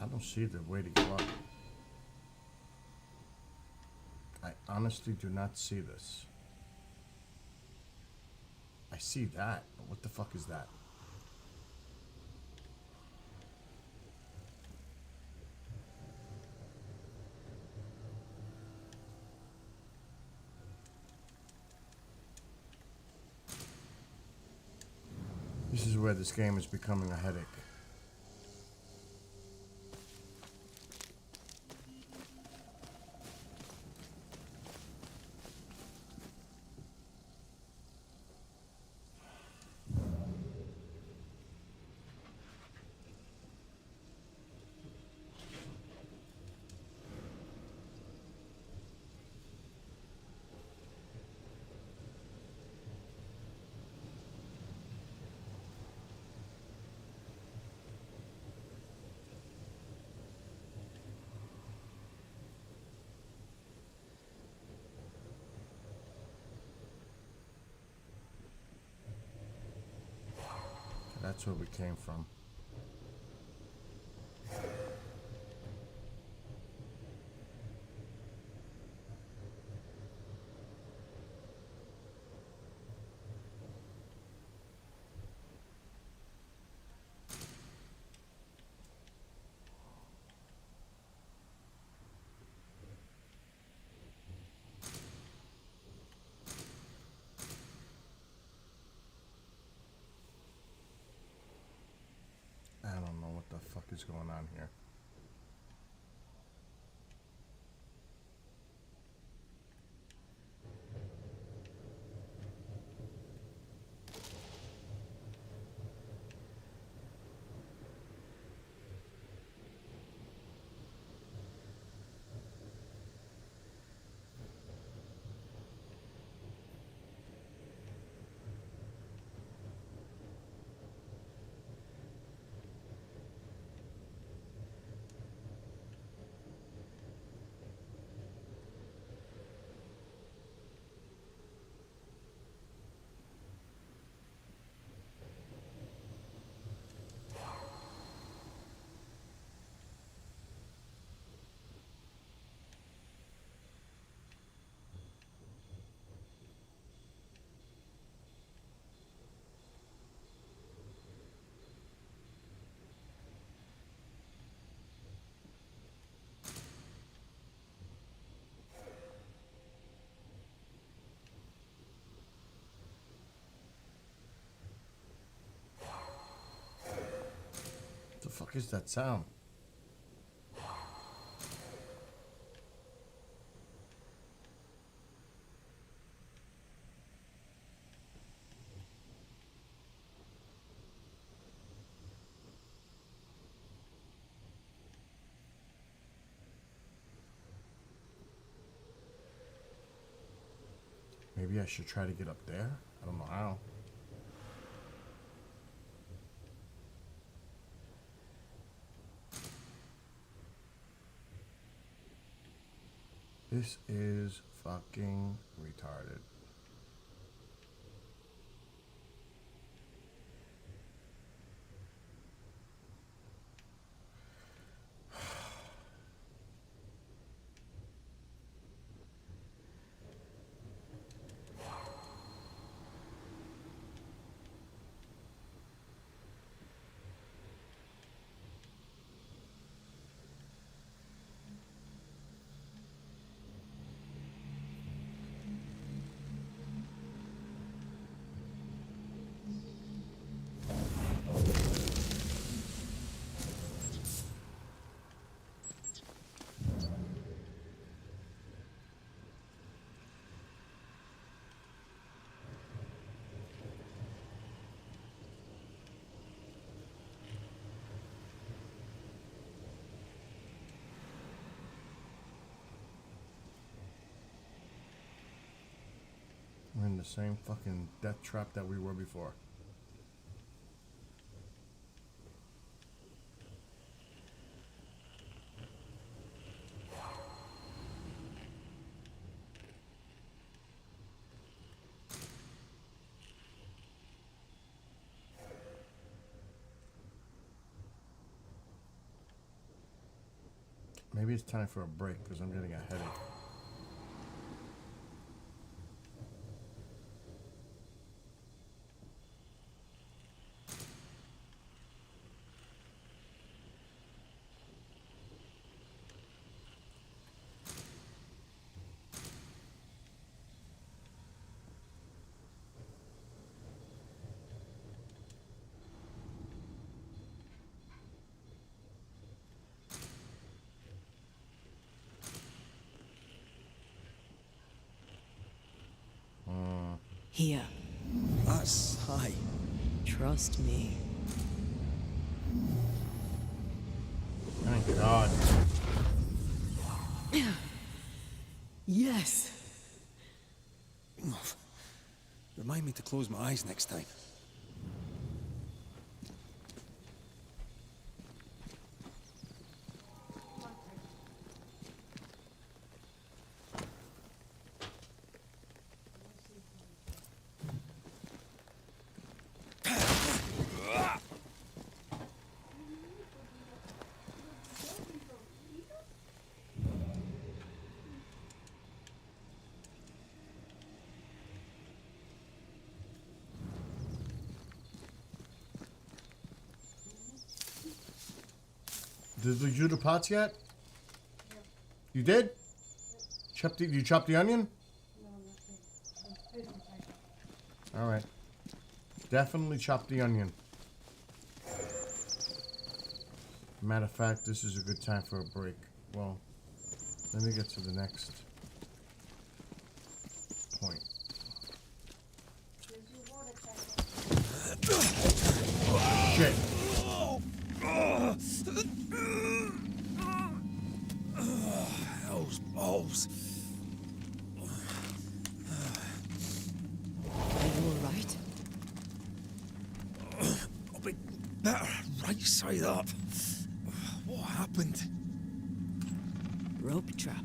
I don't see the way to go up. I honestly do not see this. I see that, but what the fuck is that? This is where this game is becoming a headache. That's where we came from. I don't know what the fuck is going on here. What the fuck is that sound? Maybe I should try to get up there? I don't know how. This is fucking retarded. We're in the same fucking death trap that we were before. Maybe it's time for a break because I'm getting a headache. Here. That's high. Trust me. Thank God. Yes. Remind me to close my eyes next time. Did you do the pots yet? You did? You chopped the onion? All right. Definitely chop the onion. Matter of fact, this is a good time for a break. Well, let me get to the next point. Shit. Those balls. Are you alright? I'll be better right side up. What happened? Rope trap.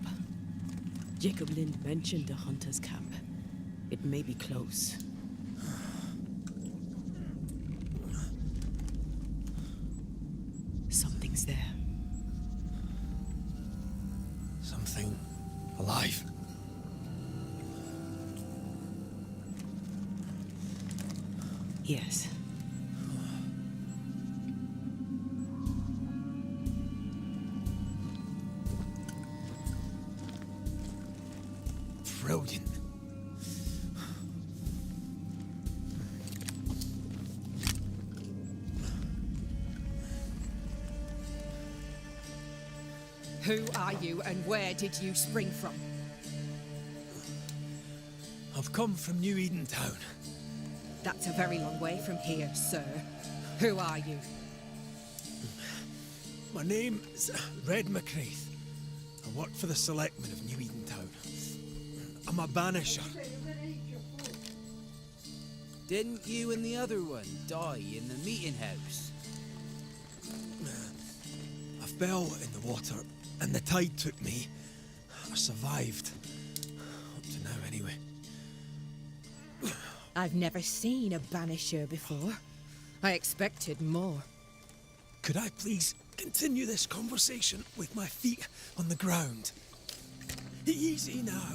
Jacob Lind mentioned the hunter's camp. It may be close. Something's there. Something alive. Yes. Brilliant. Who are you and where did you spring from? I've come from New Eden Town. That's a very long way from here, sir. Who are you? My name is Red McCraith. I work for the selectmen of New Eden Town. I'm a banisher. Didn't you and the other one die in the meeting house? I fell in the water and the tide took me. I survived. Up to now, anyway. I've never seen a banisher before. I expected more. Could I please continue this conversation with my feet on the ground? Easy now.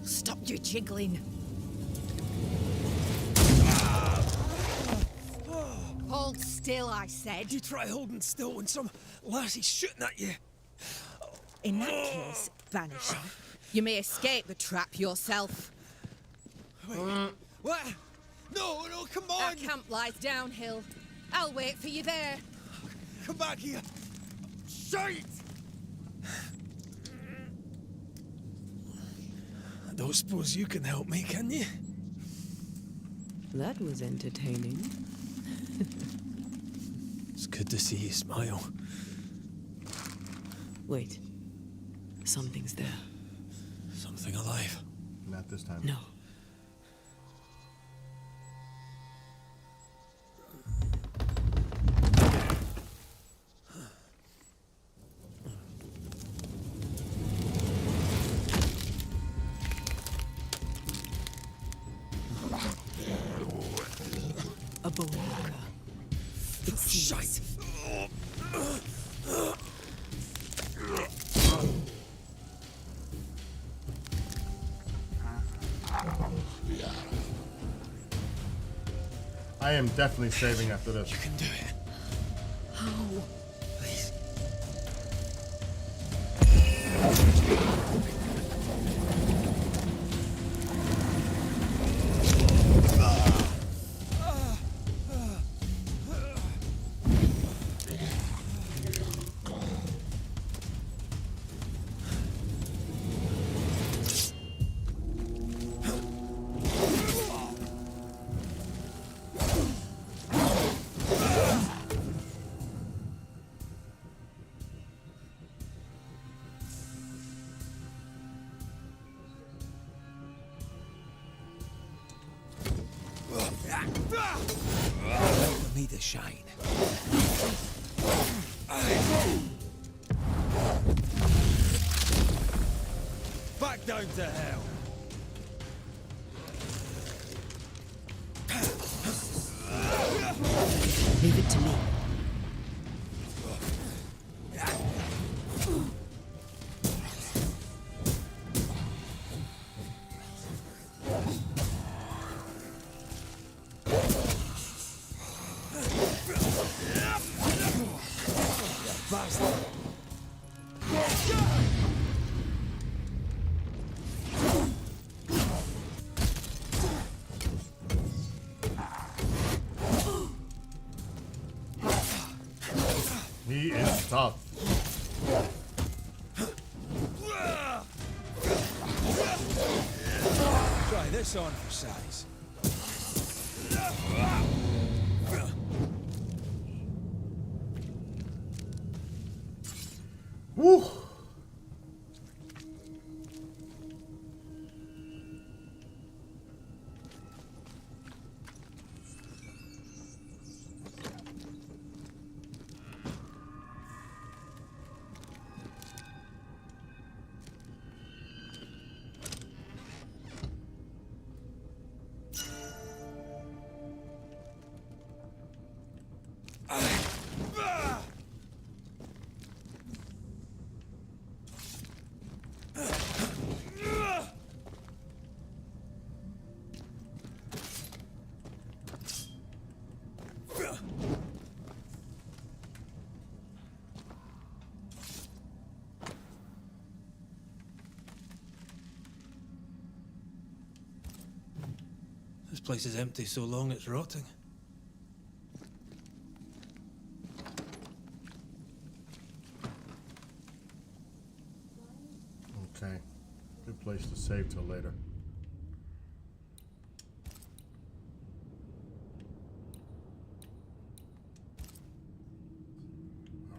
Stop your jiggling. Hold still, I said. You try holding still when some lassie's shooting at you. In that case, Banisher, you may escape the trap yourself. Wait, what? No, come on! Our camp lies downhill. I'll wait for you there. Come back here! Shite! I don't suppose you can help me, can you? That was entertaining. It's good to see you smile. Wait. Something's there. Something alive. Not this time. No. A bone walker. It's shite. I am definitely saving after this. You can do it. How? Please. need to shine. Back down to hell. Leave it to me. He is tough. Try this on for size. Woo! This place is empty so long it's rotting. Okay. Good place to save till later.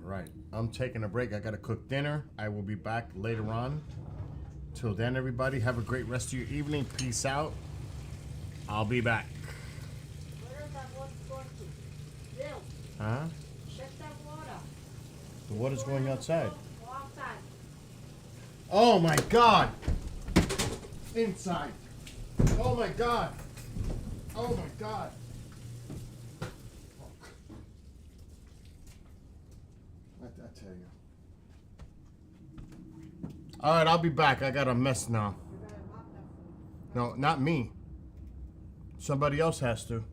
Alright. I'm taking a break. I gotta cook dinner. I will be back later on. Till then, everybody, have a great rest of your evening. Peace out. I'll be back. Where is that water going to? Bill, Huh? check that water. The water's going outside. Go outside. Oh my god! Inside. Oh my god. Oh my god. I tell you. Alright, I'll be back. I got a mess now. No, not me. Somebody else has to.